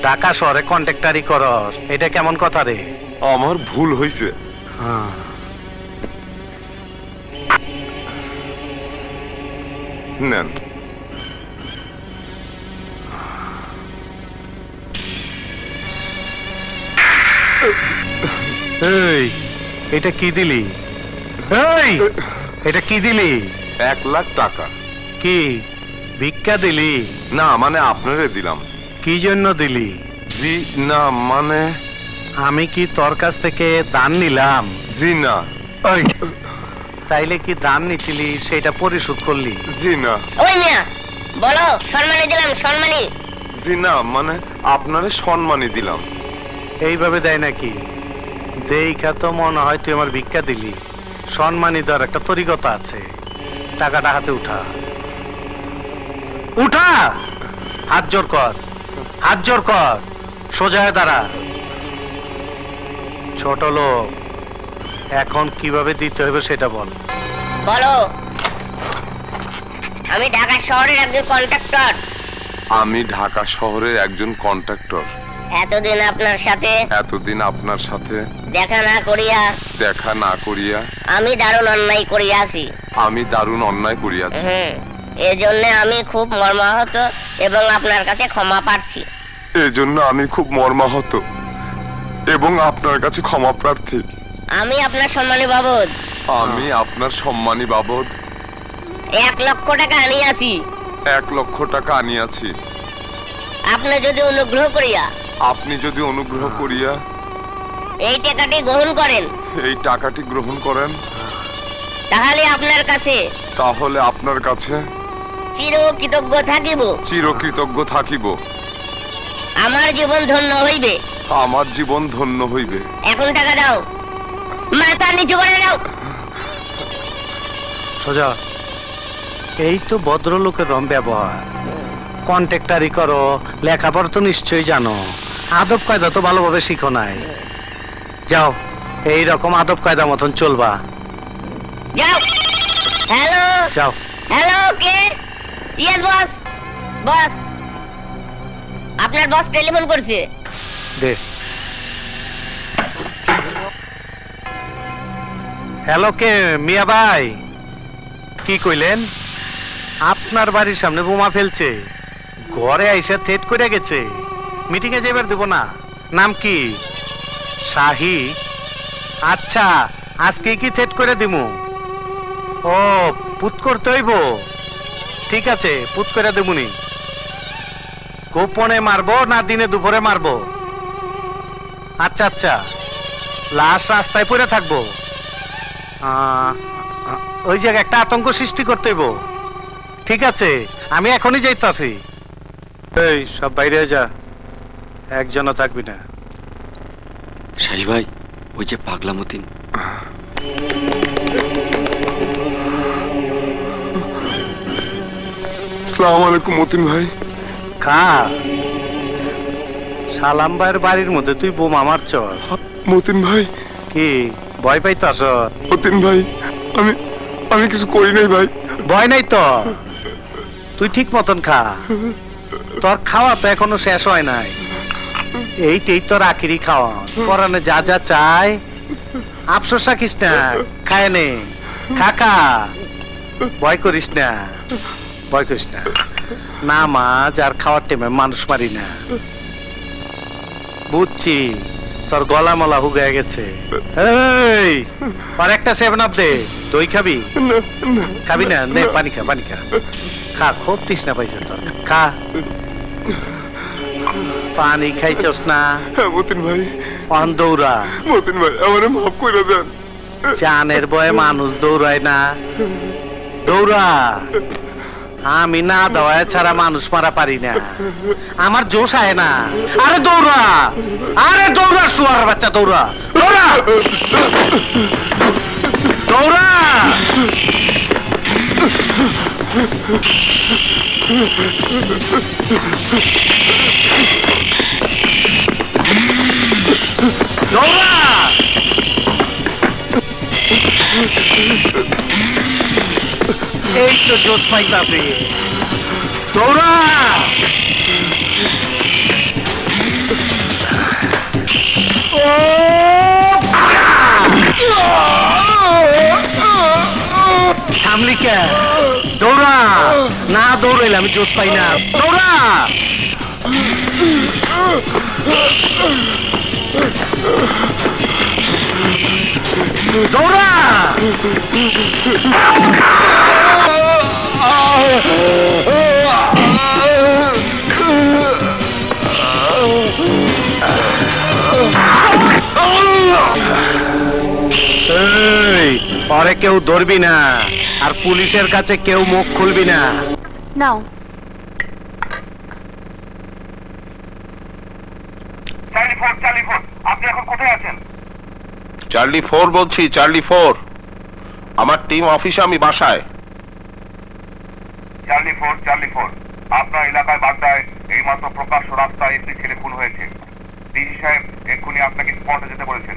ঢাকা শহরে কন্ট্রাক্টারি করস, এটা কেমন কথা রে? আমার ভুল হয়েছে। নেন। এই এটা কি দিলি? এই এটা কি দিলি? 1 লাখ টাকা। কি ভিক্ষা দিলি? না মানে আপনারে দিলাম। কি জন্য দিলি? জি না মানে আমি কি তোর কাছ থেকে দান নিলাম? জি না। ওই তাইলে কি দান নিছিলি সেটা পরিশোধ করলি? জি না। ওই মিয়া বলো, সম্মানী দিলাম সম্মানী। জি না মানে আপনারে সম্মানই দিলাম। এইভাবে দেয় নাকি? দেখা তো মনে হয় তুই আমার ভিক্ষা দিলি। সম্মানী দেওয়ার একটা তরিকতা আছে। টাকাটা হাতে উঠা, উঠা, হাত জোর কর, হাত জোর কর, সোজা হয়ে দাঁড়া। ছোট লোক, এখন কিভাবে দিতে হবে সেটা বল। বলো। আমি ঢাকা শহরের একজন কন্ট্রাক্টর। আমি ঢাকা শহরের একজন কন্ট্রাক্টর। এতদিন আপনার সাথে দেখা না করিয়া আমি দারুণ অন্যায় করিয়াছি। এজন্য আমি খুব মর্মাহত এবং আপনার কাছে ক্ষমা প্রার্থী। আমি আপনার সম্মানী বাবদ আমি আপনার সম্মানী বাবদ 1 লক্ষ টাকা আনিয়াছি। 1 লক্ষ টাকা আনিয়াছি। আপনি যদি অনুগ্রহ করিয়া এই টাকাটি গ্রহণ করেন, তাহলে আপনার কাছে চিরকৃতজ্ঞ থাকিব। আমার জীবন ধন্য হইবে। এখন টাকা দাও, মাথা নিচু করে দাও। সোজা এই তো ভদ্রলোকের রম ব্যবহার। কন্ট্রাক্টারি করো, লেখাপড়া তো নিশ্চয়ই জানো, আদব কায়দা তো ভালোভাবে শিখো নাই। যাও, এই রকম আদব কায়দা মতন চলবা। যাও। হ্যালো, যাও। হ্যালো, কে? Yes boss. বস, আপনার বস টেলিফোন করছে। দে। হ্যালো, কে? মিয়া ভাই, কি কইলেন? আপনার বাড়ির সামনে বোমা ফেলছে, ঘরে আইসা থেট করে গেছে। মিটিং এ যাইবার দেব না। নাম কি? শাহি। আচ্ছা, আজকে কি থেট করে দিমু? ও, পুত করতে হইব। ঠিক আছে, পুত করে দেবুনি। গোপনে মারবো না দিনে দুপুরে মারবো? আচ্ছা আচ্ছা, লাশ রাস্তায় পড়ে থাকবো। ওই জায়গায় একটা আতঙ্ক সৃষ্টি করতে হইব। ঠিক আছে, আমি এখনই যাইতাছি। এই সব বাইরে যা, একজনও থাকবি না। শাহি ভাই, ওই যে পাগলা মতিন। আসসালামু আলাইকুম মতিন ভাই। খা। সালাম ভাইয়ের বাড়ির মধ্যে তুই বোমা মারছ? মতিন ভাই, কি ভয় পাইতাছ? মতিন ভাই, আমি কিছু করি নাই ভাই। ভয় নাই তো, তুই ঠিক মতন খা। তোর খাওয়া তো এখনো শেষ হয় নাই। এইটাই তোর আখিরি খাওয়া। পরানে যা যা চায় আফসোস রাখিস না, খায় নে। খাকা, ভয় করিস না, ভয় করিস না। নামাজ আর খাওয়ার টাইমে মানুষ মারি না। বুঝছি তোর গলা মলা হুগায় গেছে। এই, আর একটা 7 আপ দে। দই খাবি? খাবি না? নে, পানি খা, পানি খা। খা, খুব তৃষ্ণা পাইছে তোর, খা। পানি খাইছস না? মতিন ভাই, অন দৌড়া। মতিন ভাই, আমারে মাফ করে দেন। জানের ভয়ে মানুষ দৌড়ায় না, দৌড়া। আমি না দেওয়া ছাড়া মানুষ মারা পারি না, আমার জোশ আয় না। আরে দৌড়া, আরে দৌড়া, শুয়ার বাচ্চা, দৌড়া, দৌড়া, দৌড়া। দৌড়া। এই তো জোশ পাইতাছে, দৌড়া। সামলি কে? দৌড়া না, দৌড়াইলে আমি জোশ পাই না। দৌড়া। দৌড়া। পরে কেউ ধরবি না, আর পুলিশের কাছে কেউ মুখ খুলবি না। নাও। আপনি এখন কোথায় আছেন? চার্লি 4 বলছি, চার্লি 4। আমার টিম অফিসে, আমি বাসায়। চার্লি 4, আপনার এলাকায় বাড্ডায় এইমাত্র প্রকাশ্য রাস্তায় একটি ছেলে খুন হয়েছে। ডিসি সাহেব এক্ষুনি আপনাকে স্পটে যেতে বলেছেন।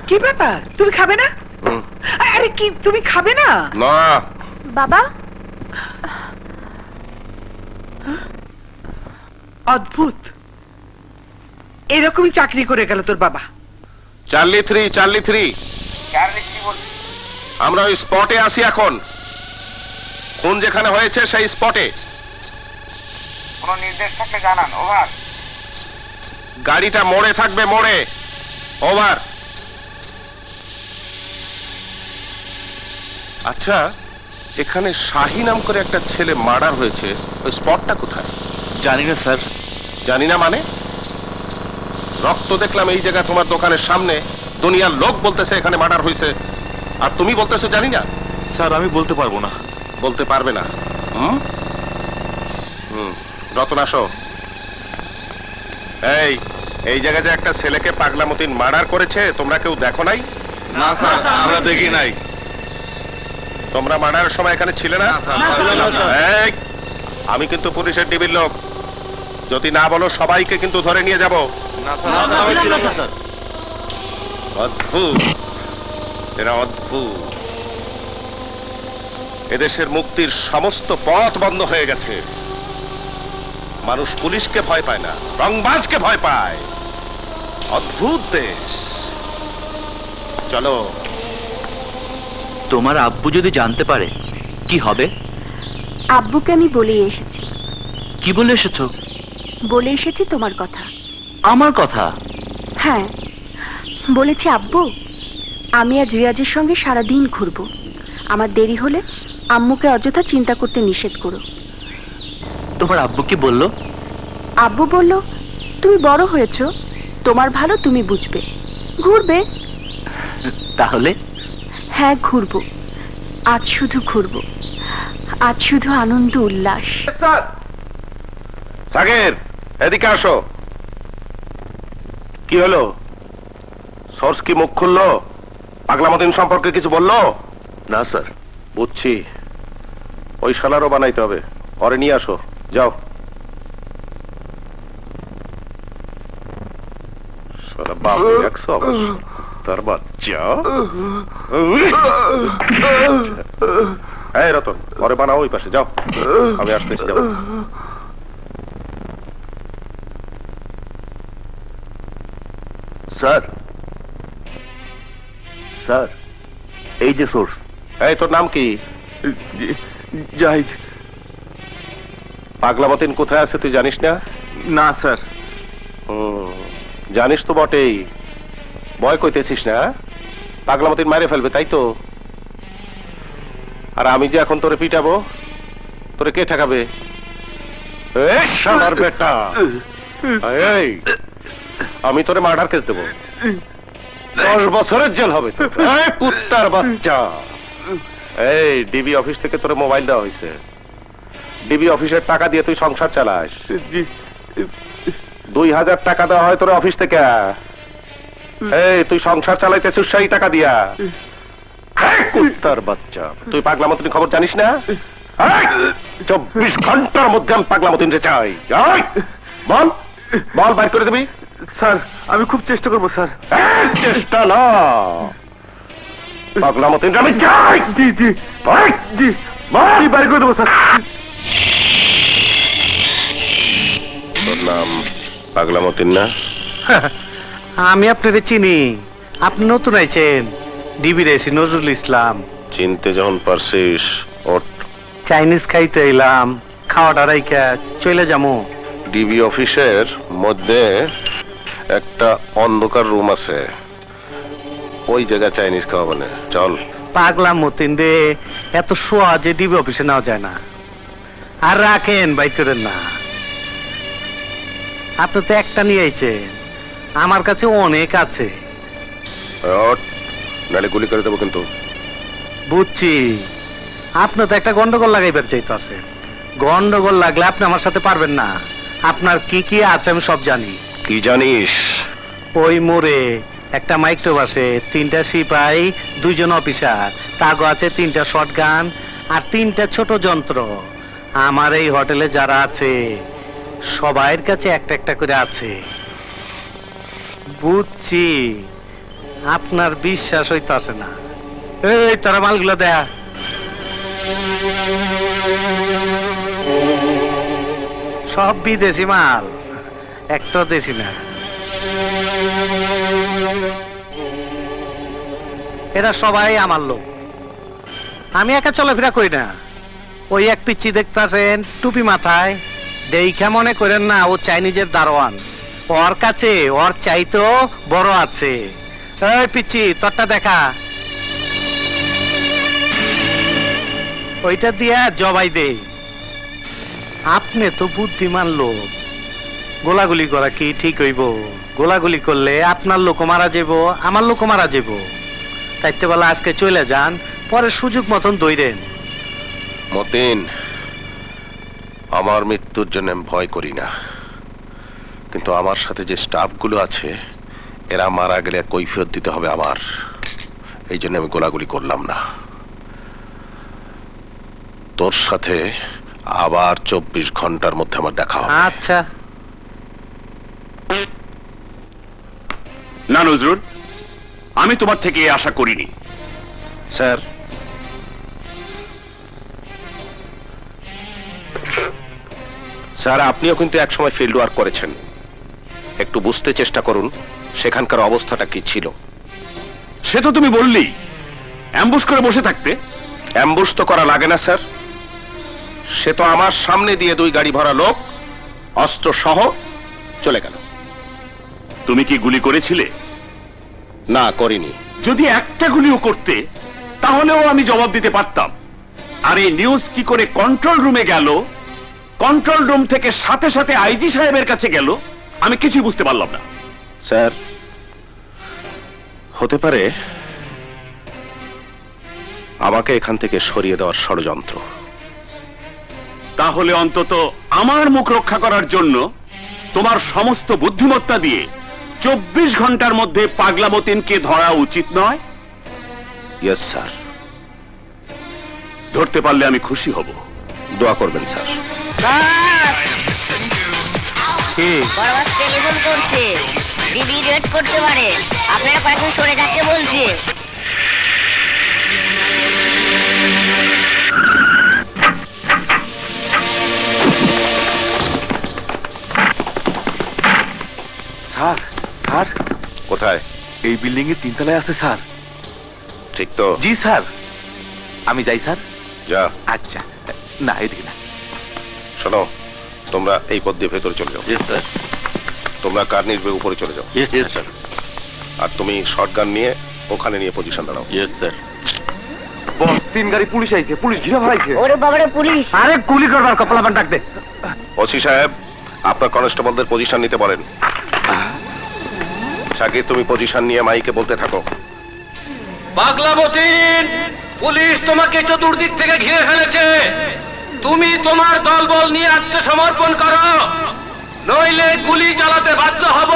কি ব্যাপার, তুমি খাবে না? আরে কি, তুমি খাবে না? না বাবা। অদ্ভুত, এরকমই চাকরি করে গেল তোর বাবা। চার্লি 3, চার্লি 3, চার্লি কি বলছি? আমরা ওই স্পটে আছি এখন। খুন যেখানে হয়েছে সেই স্পটে। কোন নির্দেশ থাকলে জানান। ওভার। গাড়িটা মোড়ে থাকবে, মোড়ে। ওভার। আচ্ছা, এখানে শাহী নাম করে একটা ছেলে মার্ডার হয়েছে, ওই স্পটটা কোথায়? জানি না স্যার। জানি না মানে? রক্ত দেখলাম এই জায়গা তোমার দোকানের সামনে, দুনিয়ার লোক বলতেছে এখানে মার্ডার হয়েছে, আর তুমি বলতেছো জানি না। স্যার আমি বলতে পারবো না। বলতে পারবে না? রতন আসো। এই জায়গায় যে একটা ছেলেকে পাগলা মতিন মার্ডার করেছে, তোমরা কেউ দেখো নাই? না স্যার, আমরা দেখি নাই। তোমরা মার্ডারের সময় এখানে ছিলে না? এই, আমি কিন্তু পুলিশের ডিবির লোক, যদি না বলো সবাইকে কিন্তু ধরে নিয়ে যাব। অদ্ভুত, এরা অদ্ভুত। এদেশের মুক্তির সমস্ত পথ বন্ধ হয়ে গেছে। মানুষ পুলিশকে ভয় পায় না, রংবাজকে ভয় পায়। অদ্ভুত দেশ। চলো। তোমার আব্বু যদি জানতে পারে কি হবে? আব্বুকে আমি বলে এসেছি। কি বলে এসেছো? বলে এসেছি তোমার কথা। আমার কথা? হ্যাঁ, বলেছি আব্বু আমি আজ রিয়াজের সঙ্গে সারাদিন ঘুরবো। আমার দেরি হলে আম্মুকে অযথা চিন্তা করতে নিষেধ করো। তোমার আব্বু কি বললো? আব্বু বলল, তুমি বড় হয়েছো, তোমার ভালো তুমি বুঝবে, ঘুরবে। তাহলে? হ্যাঁ ঘুরবো, আজ শুধু ঘুরবো, আজ শুধু আনন্দ উল্লাস। সাগের, এদিকে আসো। কি হলো? সোর্স কি মুখ খুললো? পাগলা মতিন সম্পর্কে কিছু বললো? না স্যার। বুঝছি, ওই শালারও বানাইতে হবে। পরে নিয়ে আসো, যাও। শালা বাপ দেখছো তার বাচ্চা। এই রতন, পরে বানাও, ওই পাশে যাও, আমি আসতেছি, যাও। স্যার, স্যার এই যে সোর্স। এই তোর নাম কি? জাহিদ। পাগলা মতিন কোথায় আছে তুই জানিস না? না স্যার। জানিস তো বটেই, ভয় কইতেছিস না? পাগলা মতিন মারে ফেলবে, তাই তো? আর আমি যে এখন তোরে পিটাবো, তোরে কে ঠেকাবে? শালার বেটা, এই আমি তোরে মার্ডার কেস দেবো, 10 বছরের জেল হবে। কুত্তার বাচ্চা। এই ডিবি অফিস থেকে তোরে মোবাইল দেওয়া হয়েছে, ডিবি অফিসের টাকা দিয়ে তুই সংসার চালাস। 2000 টাকা দেওয়া হয় তোর অফিস থেকে। এই তুই সংসার চালাইতেছিস সেই টাকা দিয়া। কুত্তার বাচ্চা, তুই পাগলা মতিন খবর জানিস না? 24 ঘন্টার মধ্যে আমি পাগলা মতিন রে চাই। বল বল, বাইর করে দিবি? স্যার আমি খুব চেষ্টা করবো স্যার। চেষ্টা না, পাগলা মতিন আমি চাই। জি জি জি, বাইর করে দেবো স্যার। তোর নাম পাগলা মতিন না? আমি আপনারে চিনি, আপনি নতুন আইছেন। ডিবির এসি নজরুল ইসলাম। চিনতে যখন পারছিস, ওঠ। চাইনিজ খাইতে এলাম, খাওয়াটা রাইখা চলে যাবো। ডিবি অফিসের মধ্যে একটা অন্ধকার রুম আছে, ওই জায়গায় চাইনিজ খাওয়া মানে। চল। পাগলা মতিন রে, এত সহজে ডিবি অফিসে নেওয়া যায় না। আর রাখেন, বাইর করেন না। আপনি তো একটা নিয়ে আইছেন, আমার কাছে অনেক আছে। নালে গুলি করে দেবো কিন্তু। বুঝছি, আপনি তো একটা গন্ডগোল লাগাইবার চাইতেছে। গন্ডগোল লাগলে আপনি আমার সাথে পারবেন না। আপনার কি কি আছে আমি সব জানি। কি জানিস? ওই মোড়ে একটা মাইক্রো বাসে 3টা সিপাই, 2 জন অফিসার, তাগো আছে 3টা শটগান আর 3টা ছোট যন্ত্র। আমার এই হোটেলে যারা আছে সবাইয়ের কাছে একটা একটা করে আছে। বুঝছি, আপনার বিশ্বাস হইতাছে না। এই তোরা মালগুলো দেয়া। সব বিদেশি মাল, একটা দেশি না। এরা সবাই আমার লোক, আমি একা চলাফেরা করি না। ওই এক পিচ্ছি দেখতেছেন টুপি মাথায়, দেখা মনে করেন না ও চাইনিজের দারোয়ান। ওর কাছে ওর চাইতো বড় আছে। এই পিচ্ছি, তোরটা দেখা, ওইটা দিয়া জবাই দে। আপনি তো বুদ্ধিমান লোক, গোলাগুলি করা কি ঠিক হইব? গোলাগুলি করলে আপনার লোক মারা যাব, আমার লোক মারা যাব। তাইতে বলা আজকে চলে যান, পরে সুযোগ মতন দইরেন। মতিন, আমার মৃত্যুর জন্য আমি ভয় করি না, কিন্তু আমার সাথে যে স্টাফগুলো আছে এরা মারা গেলে কৈফিয়ত দিতে হবে আমার। এই জন্য আমি গোলাগুলি করলাম না। তোর সাথে আবার 24 ঘন্টার মধ্যে আমার দেখা হবে। আচ্ছা। না নজরুল, আমি তোমার থেকে এই আশা করিনি। স্যার, স্যার আপনিও কিন্তু একসময় ফিল্ড ওয়ার্ক করেছেন, একটু বুঝতে চেষ্টা করুন সেখানকার অবস্থাটা কি ছিল। সে তো তুমি বললি অ্যাম্বুশ করে বসে থাকতে। অ্যাম্বুশ তো করা লাগে না স্যার, সে তো আমার সামনে দিয়ে 2 গাড়ি ভরা লোক অস্ত্র সহ চলে গেল। তুমি কি গুলি করেছিলে? না, করিনি। যদি একটা গুলিও করতে তাহলেও আমি জবাব দিতে পারতাম। আর এই নিউজ কি করে কন্ট্রোল রুমে গেল, কন্ট্রোল রুম থেকে সাথে সাথে আইজি সাহেবের কাছে গেল, আমি কিছুই বুঝতে পারলাম না। স্যার, হতে পারে আমাকে এখান থেকে সরিয়ে দেওয়ার ষড়যন্ত্র। তাহলে অন্তত আমার মুখ রক্ষা করার জন্য তোমার সমস্ত বুদ্ধিমত্তা দিয়ে 24 ঘন্টার মধ্যে পাগলা মতিনকে ধরা উচিত নয়? Yes sir. ধরতে পারলে আমি খুশি হব। দোয়া করবেন স্যার। টেলিফোন করছে, ডিবি রেড করতে পারে, আপনারা কয়েকজন সরে থাকতে বলছে। স্যার, স্যার কোথায়? এই বিল্ডিং এর 3 তলায় আছে স্যার। ঠিক তো? জি স্যার। আমি যাই স্যার। যা। আচ্ছা। না, এদিকে না। শোনো, তোমরা এই পথ দিয়ে ভেতরে চলে যাও। Yes sir. তোমরা কার নির্বে উপরে চলে যাও। Yes sir. আর তুমি শটগান নিয়ে ওখানে নিয়ে পজিশন দাঁড়াও। Yes sir. বস, 3 গাড়ি পুলিশ আইছে, পুলিশ ঘিরে ফেলাইছে। ওরে বাবারে, পুলিশ! আরে গুলি করবার কপালাবান ডাক দে। ওসি সাহেব, আপনার কনস্টেবলদের পজিশন নিতে বলেন। সাকিব, তুমি পজিশন নিয়ে মাইকে বলতে থাকো। পাগলা মতিন, পুলিশ তোমাকে চতুর্দিক থেকে ঘিরে ফেলেছে। তুমি তোমার দলবল নিয়ে আত্মসমর্পণ করো, নইলে গুলি চালাতে বাধ্য হব।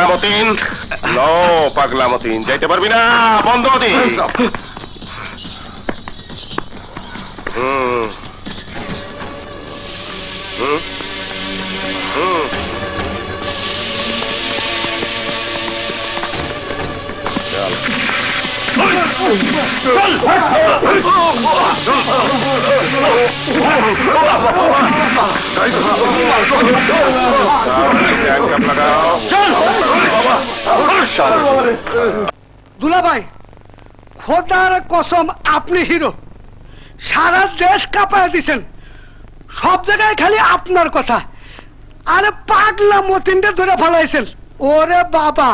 পাগলা মতিন, নো পাগলা মতিন, যাইতে পারবি না, বন্ধ দি। হুম হুম হুম দুলাভাই, খোদার কসম আপনি হিরো। সারা দেশ কাঁপায় দিছেন, সব জায়গায় খালি আপনার কথা। আরে পাগলা মতিনটা ধরে ফেলাইছেন। ওরে বাবা,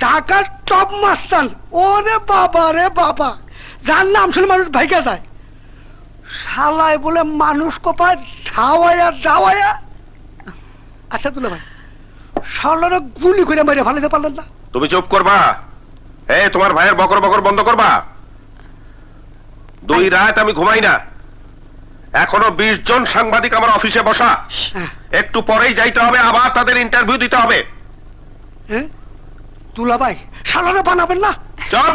ঢাকার টপ মাস্তান। ওরে বাবা রে বাবা, যার নাম শুনে মানুষ ভাইকা যায়। শালায় বলে মানুষ কোপায় ধাওয়ায়া দাওয়ায়া। আচ্ছা দুলাভাই, শালারে গুলি করে মেরে ফেলাইতে পারলেন না? তুমি চুপ করবা। এই তোমার ভাইয়ের বকর বকর বন্ধ করবা। 2 রাত আমি ঘুমাই না, এখনো 20 জন সাংবাদিক আমার অফিসে বসা। একটু পরেই যাইতে হবে, আবার তাদের ইন্টারভিউ দিতে হবে। দুলাভাই, শালারে বানাবেন না? চল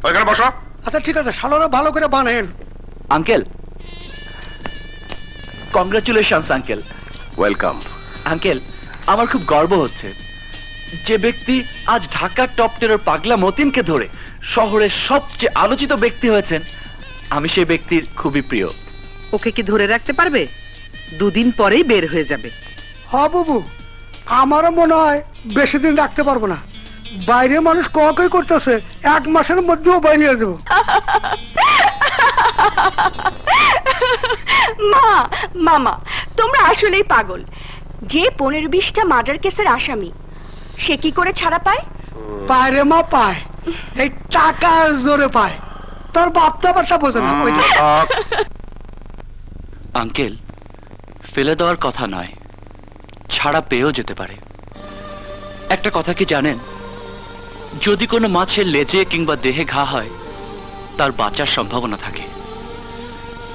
ওইখানে বসো। আচ্ছা ঠিক আছে, শালারে ভালো করে বানাবেন। Uncle, congratulations uncle. Welcome. Uncle, আমার খুব গর্ব হচ্ছে যে ব্যক্তি আজ ঢাকার টপ টেরর পাগলা মতিনকে ধরে শহরের সবচেয়ে আলোচিত ব্যক্তি হয়েছেন, আমি সেই ব্যক্তির খুবই প্রিয়। ওকে কি ধরে রাখতে পারবে? 2 দিন পরেই বের হয়ে যাবে। হ্যাঁ বাবু, আমারও মনে হয় বেশি দিন রাখতে পারবো না। বাইরে মানুষ কই করতেছে, 1 মাসের মধ্যেও বাইরে যাবো। মা, মামা, তোমরা আসলেই পাগল। যে 15-20টা মার্ডার কেসের আসামি, সে কি করে ছাড়া পায়? পায় রে মা, পায়। এই টাকার জোরে পায়। তোর বাপ তো আবার তা বোঝে না। আঙ্কেল, ফেলে দেওয়ার কথা নয়, ছাড়া পেয়েও যেতে পারে। একটা কথা কি জানেন, যদি কোনো মাছের লেজে কিংবা দেহে ঘা হয়, তার বাঁচার সম্ভাবনা থাকে,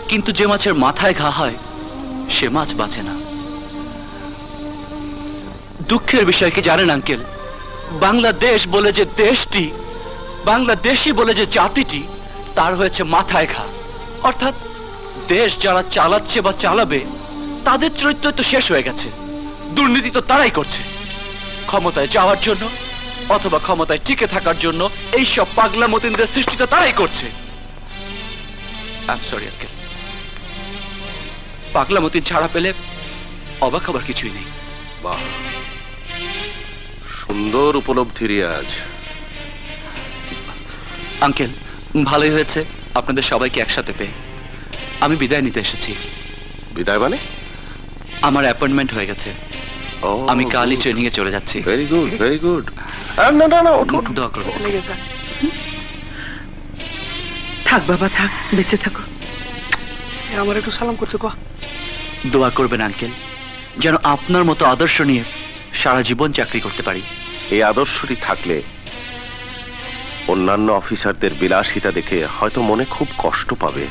কিন্তু যে মাছের মাথায় ঘা হয়, সে মাছ বাঁচে না। দুঃখের বিষয় কি জানেন আঙ্কেল, বাংলাদেশ বলে যে দেশটি, বাংলাদেশি বলে যে জাতিটি, তার হয়েছে মাথায় ঘা। অর্থাৎ দেশ যারা চালাচ্ছে বা চালাবে, তাদের চরিত্র তো শেষ হয়ে গেছে। দুর্নীতি তো তারাই করছে। ক্ষমতায় যাওয়ার জন্য অথবা ক্ষমতায় টিকে থাকার জন্য এইসব পাগলা মতিনদের সৃষ্টি তো তারাই করছে। সরি আঙ্কেল, পাগলা মতিন ছাড়া পেলে অবাক হবার কিছুই নেই। বাহ, সুন্দর উপলব্ধি রিয়াজ। আঙ্কেল, ভালোই হয়েছে আপনাদের সবাইকে একসাথে পেয়ে। আমি বিদায় নিতে এসেছি। বিদায় মানে? আমার অ্যাপয়েন্টমেন্ট হয়ে গেছে, আমি কালই ট্রেনিং এ চলে যাচ্ছি। Very good, very good. না না না, দোয়া করো। থাক বাবা, থাক, বেঁচে থাকো। আমার একটু সালাম করতে কো। দোয়া করবেন আঙ্কেল, যেন আপনার মতো আদর্শ নিয়ে সারা জীবন চাকরি করতে পারি। এই আদর্শটি থাকলে অন্যান্য অফিসারদের বিলাসিতা দেখে হয়তো মনে খুব কষ্ট পাবে।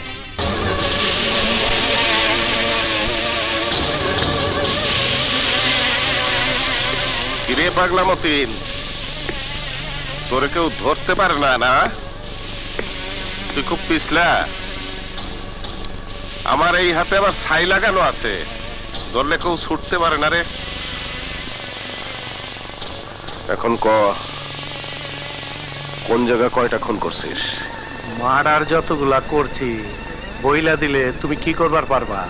কিরে পাগলা মতিন, তোরে কেউ ধরতে পারে না? না, তুই খুব পিছলা। আমার এই হাতে আবার ছাই লাগানো আছে, ধরলে কেউ ছুটতে পারে না রে। এখন কোন জায়গা কয়টা খুন করছিস? মার্ডার যতগুলা করছি বইলা দিলে তুমি কি করবার পারবা?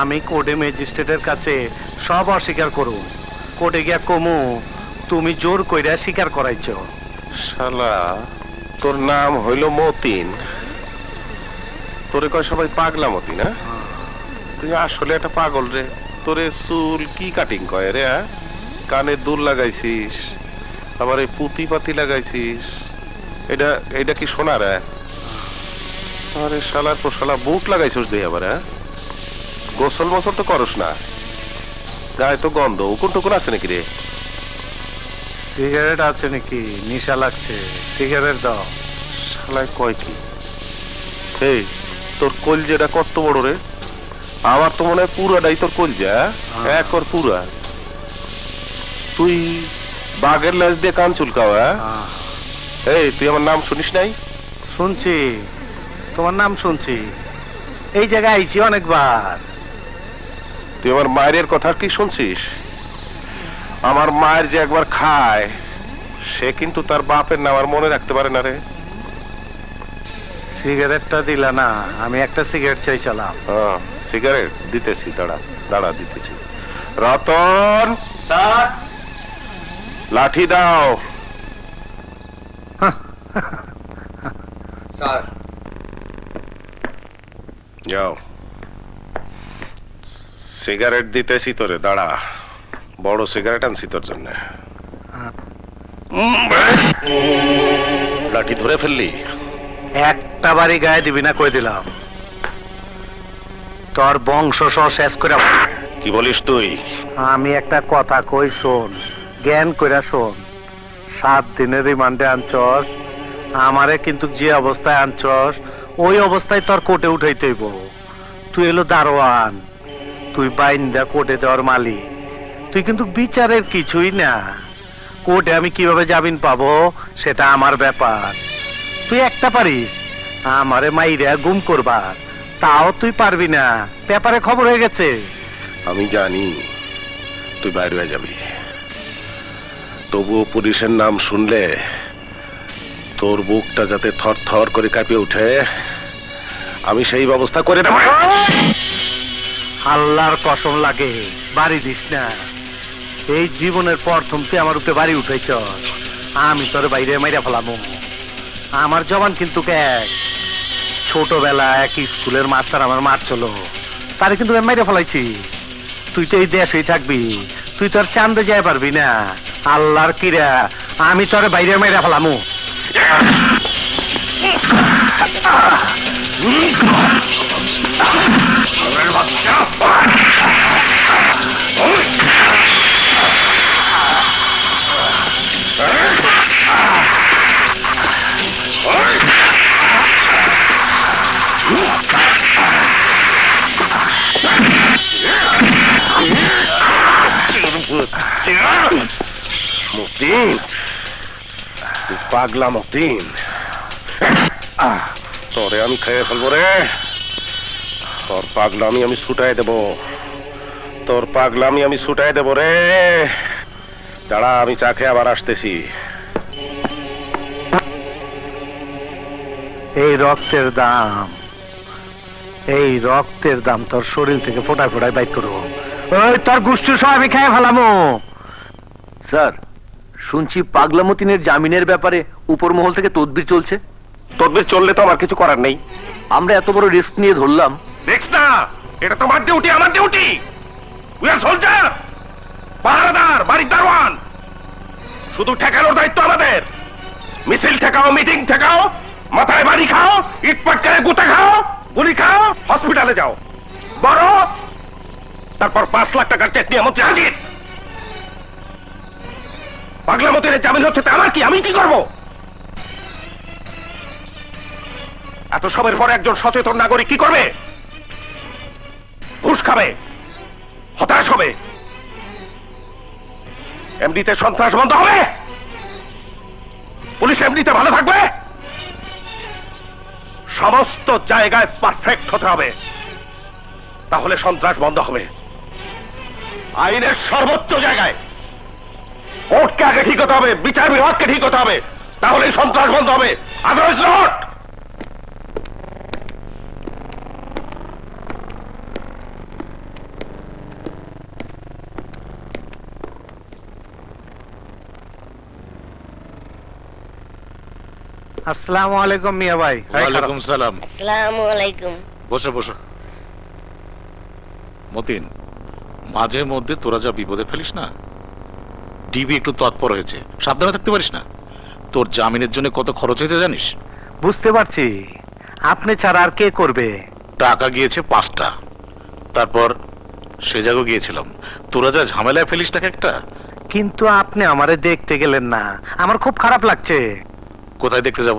আমি কোর্টে ম্যাজিস্ট্রেটের কাছে সব অস্বীকার করু। কোর্টে গিয়া কমু তুমি জোর কইরা স্বীকার করাইছ। শালা, তোর নাম হইল মতিন, তোরে কয় সবাই পাগলা মতিন। না, তুই আসলে একটা পাগল রে। তোরে চুল কি কাটিং কয় রে? কানে দুল লাগাইছিস, আবার এই পুঁতি পাতি লাগাইছিস। এটা কি সোনা রে? আরে শালার পর শালা বুট লাগাইছিস দেই আবার। গোসল মোসল তো করস না, গায়ে তো গন্ধ। উকুন টুকুন আছে নাকি রে? সিগারেট আছে নাকি? নিশা লাগছে, সিগারেট দাও। শালায় কয় কি? এই তোর কলজেটা কত বড় রে? আমার তো মনে হয় পুরাটাই তোর কলজা, একর পুরা। তুই বাঘের লেজ দিয়ে কান চুলকাও? হ্যাঁ, এই তুই আমার নাম শুনিস নাই? শুনছি, তোমার নাম শুনছি, এই জায়গায় আইছি অনেকবার। তুই আমার মায়ের কথা কি শুনছিস? আমার মায়ের যে একবার খায়, সে কিন্তু তার বাপের নাম আর মনে রাখতে পারে না রে। সিগারেটটা দিলা না, আমি একটা সিগারেট চাইছিলাম। সিগারেট দিতেছি, দাঁড়া দাঁড়া দিতেছি। রতন, লাঠি দাও। স্যার। যাও, সিগারেট দিতেছি তোরে, দাঁড়া। বড় সিগারেট আনছি তোর জন্য। লাঠি ধরে ফেললি? একটা বাড়ি গায়ে দিবি না, কই দিলাম। তোর বংশ সহ শেষ করে। কি বলিস তুই? আমি একটা কথা কই, শোন, জ্ঞান কইরা শোন। 7 দিনের রিমান্ডে আনছস আমারে, কিন্তু যে অবস্থায় আনছস ওই অবস্থায় তোর কোর্টে উঠাইতে হইব। তুই এলো দারোয়ান, তুই বাইন্দা কোর্টে দেওয়ার মালিক, তুই কিন্তু বিচারের কিছুই না। কোর্টে আমি কিভাবে জামিন পাবো সেটা আমার ব্যাপার। তুই একটা পারিস আমারে মাইরা গুম করবার, তাও তুই পারবি না। পেপারে খবর হয়ে গেছে। আমি জানি তুই বাইরে হয়ে যাবি, তবুও পুলিশের নাম শুনলে তোর বুকটা যাতে থর থর করে কাঁপিয়ে উঠে, আমি সেই ব্যবস্থা করে দেব। আল্লাহর কসম লাগে, বাড়ি দিস না। এই জীবনের প্রথম তুই আমার উপরে বাড়ি উঠাইছ, আমি তোর বাইরে মাইরা ফেলামো। আমার জবান কিন্তু এক। ছোটবেলা এক স্কুলের মাস্টার আমার মারছিল, তারে কিন্তু আমি মাইরা ফেলাইছি। তুই তো এই দেশেই থাকবি, তুই তোর চান্দে যাই পারবি না। আল্লাহর কিরা, আমি তোর বাইরে মাইরা ফেলামো। মতিন, তুই পাগলা মতিন, তোরে আমি খেয়ে ফেলবো রে। তোর পাগলামি আমি ছুটাই দেব, তোর পাগলামি আমি ছুটাই দেব রে। দাঁড়া, আমি চা খেয়ে আবার আসতেছি। এই রক্তের দাম, এই রক্তের দাম তোর শরীর থেকে ফোটায় ফোটায় বাইক করবো। ওই তোর গোষ্ঠী সব আমি খেয়ে ফেলামো। স্যার, শুনছি পাগলা মতিনের জামিনের ব্যাপারে উপর মহল থেকে তদবির চলছে। তদবির চললে তো আমার কিছু করার নেই। আমরা এত বড় রিস্ক নিয়ে ধরলাম। দেখ না, এটা তোমার ডিউটি, আমার ডিউটি। উই আর সোলজার, পাহারাদার, বাড়ির দারোয়ান। শুধু ঠেকানোর দায়িত্ব আমাদের। মিছিল ঠেকাও, মিটিং ঠেকাও, মাথায় বাড়ি খাও, ইট পাটকারে গুতা খাও, গুলি খাও, হসপিটালে যাও, বড়। তারপর 5 লাখ টাকার চেক নিয়ে মন্ত্রী হাজির। পাগলা মতিনের জামিন হচ্ছে, আমার কি, আমি কি করবো? এত সবের পর একজন সচেতন নাগরিক কি করবে? ঘুষ খাবে, হতাশ হবে, এমনিতে সন্ত্রাস বন্ধ হবে, পুলিশ এমনিতে ভালো থাকবে। সমস্ত জায়গায় পারফেক্ট হতে হবে, তাহলে সন্ত্রাস বন্ধ হবে। আইনের সর্বোচ্চ জায়গায় কোর্টকে আগে ঠিক হতে হবে, বিচার বিভাগকে ঠিক হতে হবে, তাহলে সন্ত্রাস বন্ধ হবে। Otherwise not. আসসালামু আলাইকুম মিয়া ভাই। ওয়ালাইকুম সালাম। আসসালামু আলাইকুম। বসো বসো। মতিন, মাঝে মধ্যে তোরা যা বিপদে ফেলিস না, ডিবি একটু তৎপর হয়েছে, সাবধানে থাকতে পারিস না। তোর জামিনের জন্য কত খরচ হয়েছে জানিস? বুঝতে পারছি, আপনি ছাড়া আর কে করবে? টাকা গিয়েছে 5টা, তারপর সে জায়গা গিয়েছিলাম। তোরা যা ঝামেলায় ফেলিস টাকা একটা। কিন্তু আপনি আমারে দেখতে গেলেন না, আমার খুব খারাপ লাগছে। কোথায় দেখতে যাব?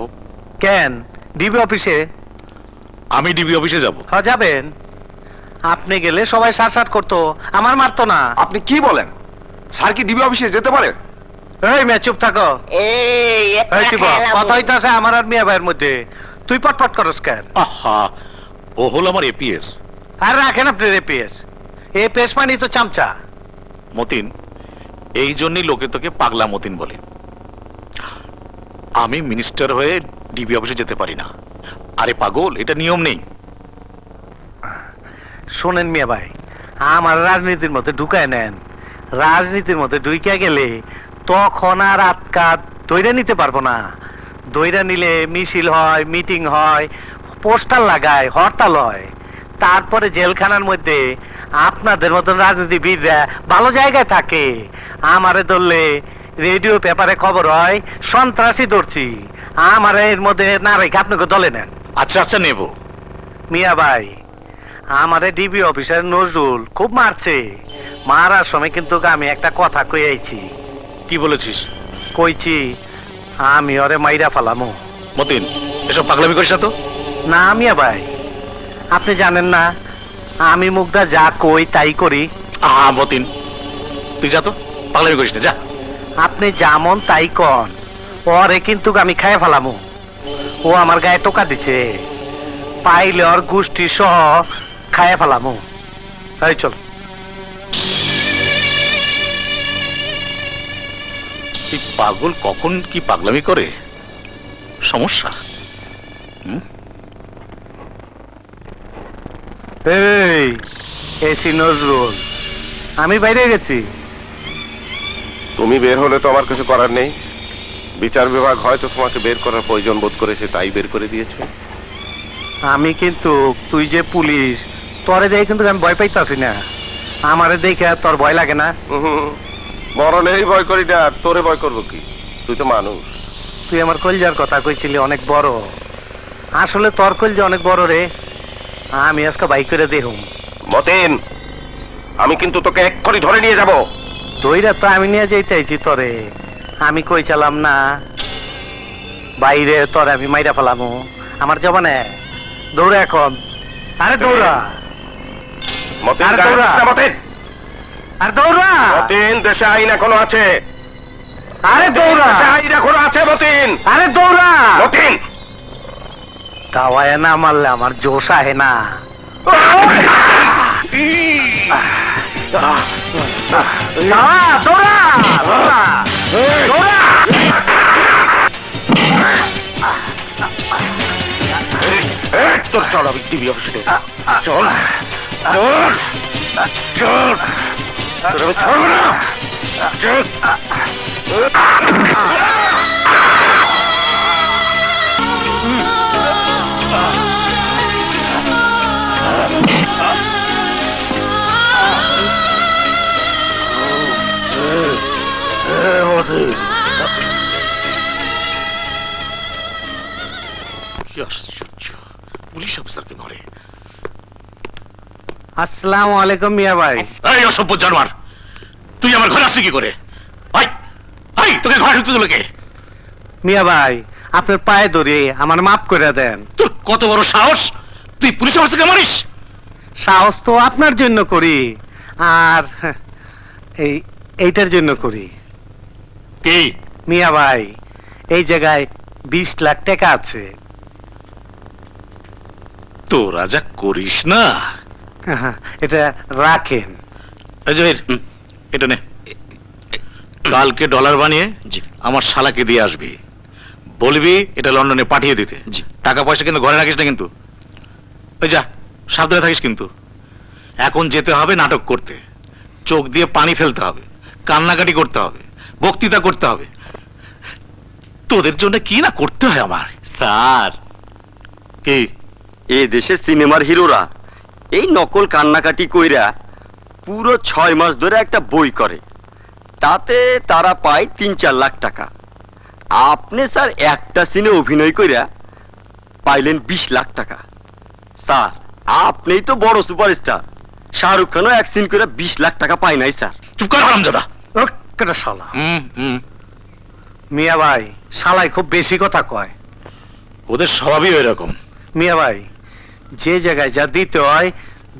কেন, ডিবি অফিসে। আমি ডিবি অফিসে যাব? হ্যাঁ যাবেন। আপনি গেলে সবাই সাট সাট করতো, আমার মারতো না। আপনি কি বলেন? স্যার কি ডিবি অফিসে যেতে পারে? এই মেয়ে চুপ থাকো। কথা হইতাছে আমার আর মিয়া ভাইয়ের মধ্যে, তুই পটপট করস কেন? আহা, ও হলো আমার এপিএস। আর রাখেন আপনার এপিএস। এপিএস মানে তো চামচা। মতিন, এই জন্যই লোকে তোকে পাগলা মতিন বলে। আমি মিনিস্টার হয়ে ডিবি অফিসে যেতে পারি না। আরে পাগল, এটা নিয়ম নেই। শোনেন মিয়া ভাই, আমার রাজনীতির মধ্যে ঢুকায় নেন। রাজনীতির মধ্যে ঢুকে গেলে তখন আর আটকাত দইরা নিতে পারবো না। দইরা নিলে মিছিল হয়, মিটিং হয়, পোস্টার লাগায়, হরতাল হয়, তারপরে জেলখানার মধ্যে আপনাদের মতন রাজনীতিবিদরা ভালো জায়গায় থাকে। আমারে ধরলে রেডিও পেপারে খবর হয় সন্ত্রাসী ধরছি, আমার এর মধ্যে না রেখে আপনাকে দলে নেন। আচ্ছা আচ্ছা, নেব। মিয়া ভাই, আমারে ডিবি অফিসার নজরুল খুব মারছে। মারার সময় কিন্তু আমি একটা কথা কই আইছি। কি বলেছিস? কইছি আমি ওরে মাইরা ফালামো। মতিন, এসব পাগলামি করিস না তো। না মিয়া ভাই, আপনি জানেন না আমি মুগ্ধা যা কই তাই করি। মতিন, তুই যা তো, পাগলামি করিস না, যা। আপনি যেমন তাই কন, ওরে কিন্তু আমি খায় ফেলামো। ও আমার গায়ে টোকা দিছে, পাইলে ওর গোষ্ঠী সহ খায় ফেলামো। এই চল। পাগল কখন কি পাগলামি করে, সমস্যা। এই এসি নজরুল, আমি বাইরে গেছি। তুমি বের হলে তো আমার কিছু করার নেই। বিচার বিভাগ হয়তো তোমাকে বের করার প্রয়োজন বোধ করেছে, তাই বের করে দিয়েছে। আমি কিন্তু, তুই যে পুলিশ, তোরে দেখে কিন্তু আমি ভয় পাইতাছি না। আমারে দেখে তোর ভয় লাগে না? মরণেরই ভয় করি না, তোরে ভয় করবো কি? তুই তো মানুষ। তুই আমার কলজার কথা কইছিলি অনেক বড়, আসলে তোর কলজা অনেক বড় রে। আমি আজকে বাইক করে দেখুম। মতিন, আমি কিন্তু তোকে এক্ষুনি ধরে নিয়ে যাব। দইরা তো আমি নিয়ে যাইতেছি তোরে, আমি কই চালাম না বাইরে তোরে আমি মাইরা ফেলামু। আমার জবানে দৌড়া এখন। আরে দৌড়া মতিন, আরে দৌড়া মতিন, আরে দৌড়া মতিন, দেশে আইন এখনো আছে। আরে দৌড়া, দেশে আইন এখনো আছে মতিন। আরে দৌড়া মতিন। দাওয়ায় না মারলে আমার জোশ আহে না। দৌড়া দৌড়া দৌড়া। তোর চল, আমি টিভি অফিসে চল চল চল, তোর আমি ছাড়বো না। কি আশ্চর্য, পুলিশ অফিসারকে ধরে। আসসালামু আলাইকুম মিয়া ভাই। এই অসভ্য জানোয়ার, তুই আমার ঘরে আসলি কি করে? তোকে ঘরে ঢুকতে দিল কে? মিয়া ভাই, আপনার পায়ে ধরে আমার মাফ করে দেন। তোর কত বড় সাহস, তুই পুলিশ অফিসারকে মারিস? সাহস তো আপনার জন্য করি, আর এইটার জন্য করি। কি মিয়া ভাই, এই জায়গায় 20 লাখ টাকা আছে। তোরা যা করিস না। এটা রাখেন। এটা নে, কালকে ডলার বানিয়ে আমার শালাকে দিয়ে আসবি। বলবি এটা লন্ডনে পাঠিয়ে দিতে। টাকা পয়সা কিন্তু ঘরে রাখিস না কিন্তু। ওই যা, সাবধানে থাকিস কিন্তু। এখন যেতে হবে নাটক করতে, চোখ দিয়ে পানি ফেলতে হবে, কান্নাকাটি করতে হবে, বক্তৃতা করতে হবে। তোদের জন্য কি না করতে হয় আমার। স্যার, কি এই দেশের সিনেমার হিরোরা এই নকল কান্নাকাটি কইরা পুরো 6 মাস ধরে একটা বই করে, তাতে তারা পায় 3-4 লাখ টাকা। আপনি স্যার একটা সিনে অভিনয় কইরা পাইলেন 20 লাখ টাকা। স্যার, আপনিই তো বড় সুপারস্টার। শাহরুখ খানও এক সিন করে 20 লাখ টাকা পায় নাই স্যার। চুপ কর হারামজাদা। শালা মিয়া ভাই, শালাই খুব বেশি কথা কয়। ওদের স্বভাবই ওই রকম। মিয়া ভাই, যে জায়গায় যা দিতে হয়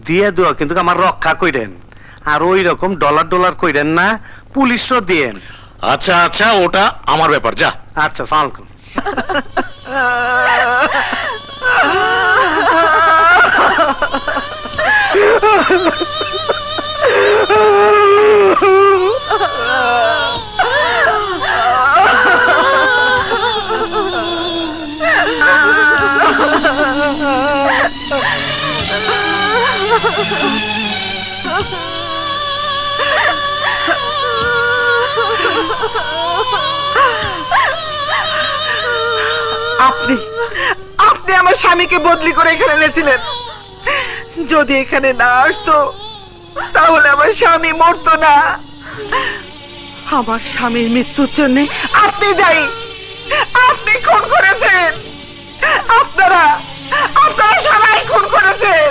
দিয়ে দেওয়া কিন্তু আমার রক্ষা কইরেন। আর ওই রকম ডলার কইরেন না, পুলিশও দিয়েন। আচ্ছা আচ্ছা, ওটা আমার ব্যাপার, যা। আচ্ছা, সালাম। আপনি আপনি আমার স্বামীকে বদলি করে এখানে এনেছিলেন। যদি এখানে না আসতো তাহলে আমার স্বামী মরতো না। আমার স্বামীর মৃত্যুর জন্য আপনি দায়ী। আপনি খুন করেছেন। আপনারা সবাই খুন করেছেন।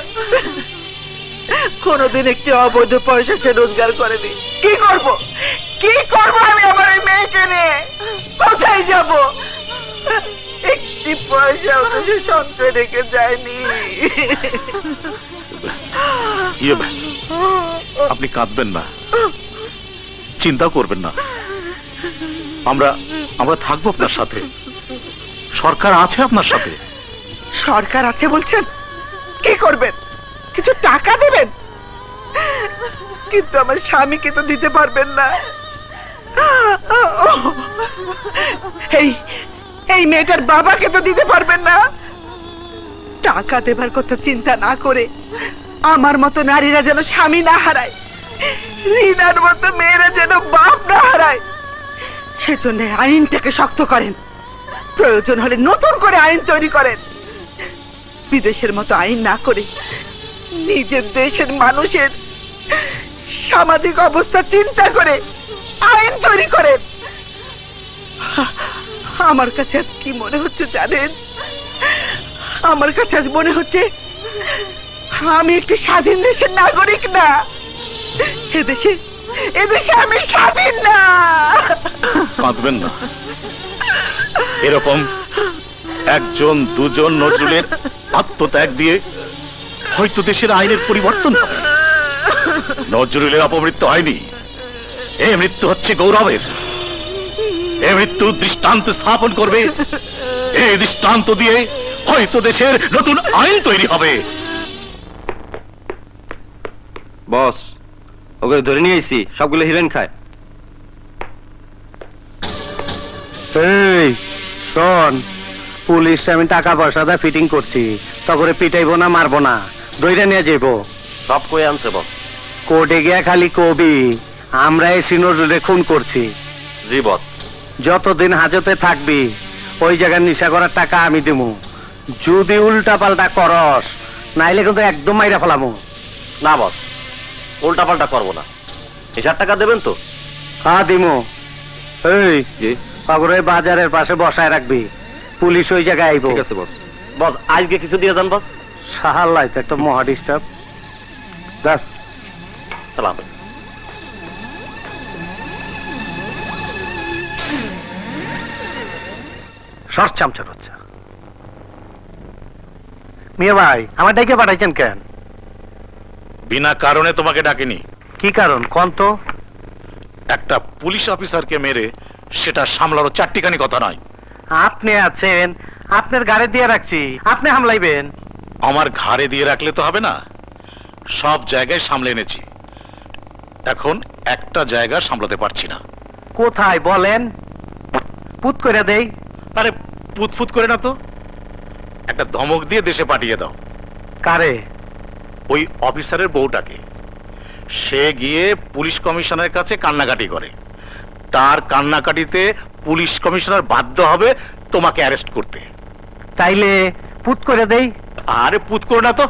কোনদিন একটি অবৈধ পয়সা সে রোজগার করেনি। কি করব আমি আমার এই মেয়েকে নিয়ে? কোথায় যাব? একটি পয়সা সে সঞ্চয় রেখে যায়নি। আপনি কাঁদবেন না, চিন্তা করবেন না। আমরা থাকবো আপনার সাথে। সরকার আছে আপনার সাথে। সরকার আছে বলছেন? কি করবেন? কিছু টাকা দেবেন? কিন্তু আমার স্বামীকে তো দিতে পারবেন না। এই মেয়েটার বাবাকে তো দিতে পারবেন না। টাকা দেবার কথা চিন্তা না করে আমার মতো নারীরা যেন স্বামী না হারায়, রিনার মতো মেয়েরা যেন বাপ না হারায়, সেজন্য আইনটাকে শক্ত করেন। প্রয়োজন হলে নতুন করে আইন তৈরি করেন। বিদেশের মতো আইন না করে নিজের দেশের মানুষের সামাজিক অবস্থা চিন্তা করে আইন তৈরি করেন। আমার কাছে আজ কি মনে হচ্ছে জানেন? আমার কাছে আজ মনে হচ্ছে আমি একটি স্বাধীন দেশের নাগরিক না। এদেশে আমি স্বাধীন না। কাঁদবেন না। এরকম একজন দুজন নজরুলের আত্মত্যাগ দিয়ে হয়তো দেশের আইনের পরিবর্তন হবে। নজরুলের অপমৃত্যু হয়নি, এ মৃত্যু হচ্ছে গৌরবের। এ মৃত্যু দৃষ্টান্ত স্থাপন করবে। এই দৃষ্টান্ত দিয়ে হয়তো দেশের নতুন আইন তৈরি হবে। বস, ওকে ধরে নিয়ে এসি, সবগুলো হিরোইন খায়। এই শোন, পুলিশে আমি টাকা পয়সা দা ফিটিং করছি, তখন পিটাইবো না, মারবো না, দইরা নিয়ে যাইবো। সব কই আনছে বস? কোর্টে গিয়া খালি কবি আমরা এই সিনোরে খুন করছি। জি বস। যতদিন হাজতে থাকবি ওই জায়গার নিশা করার টাকা আমি দেবো। যদি উল্টা পাল্টা করস নাইলে কিন্তু একদম মাইরা ফেলামু। না বস, উল্টা পাল্টা করবো না। 1000 টাকা দেবেন তো? হ্যাঁ দিমু। এই পাগরে বাজারের পাশে বসায় রাখবি, পুলিশ ওই জায়গায় আইব। ঠিক আছে বস। বস আজকে কিছু দিয়ে যান বস। সাহাল্লাই তো একটা মহা ডিস্টার্ব। সালাম। শর্ট চামচা হচ্ছে। মিয়া ভাই, আমার ডাইকে পাঠাইছেন কেন? বিনা কারণে তোমাকে ডাকিনি। কি কারণ কোন তো? একটা পুলিশ অফিসারকে মেরে সেটা সামলানো চারটিখানি কথা নয়। আপনি আছেন, আপনার গাড়ি দিয়ে রাখছি, আপনি হামলাইবেন। আমার ঘাড়ে দিয়ে রাখলে তো হবে না, সব জায়গায় সামলে এনেছি। এখন একটা জায়গা সামলাতে পারছি না। কোথায় বলেন? পুত করে দেই। আরে পুতফুত করে না তো, একটা ধমক দিয়ে দেশে পাঠিয়ে দাও। কারে? ওই অফিসারের বউটাকে। সে গিয়ে পুলিশ কমিশনারের কাছে কান্নাকাটি করে। তার কান্নাকাটিতে পুলিশ কমিশনার বাধ্য হবে তোমাকে অ্যারেস্ট করতে। তাইলে পুত করে দেই। আরে পুত করে না তো,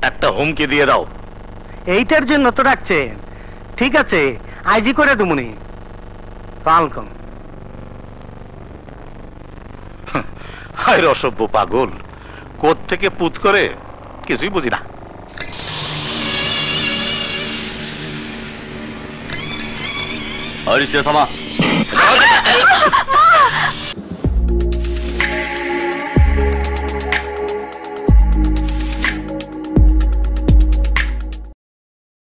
একটা হুমকি দিয়ে দাও। এইটার জন্য তো রাখছেন। ঠিক আছে, আইজি করে দুমুনি। ওয়েলকাম। হায় অসভ্য পাগল, কোত্থেকে পুত করে কিছুই বুঝি না। থামা।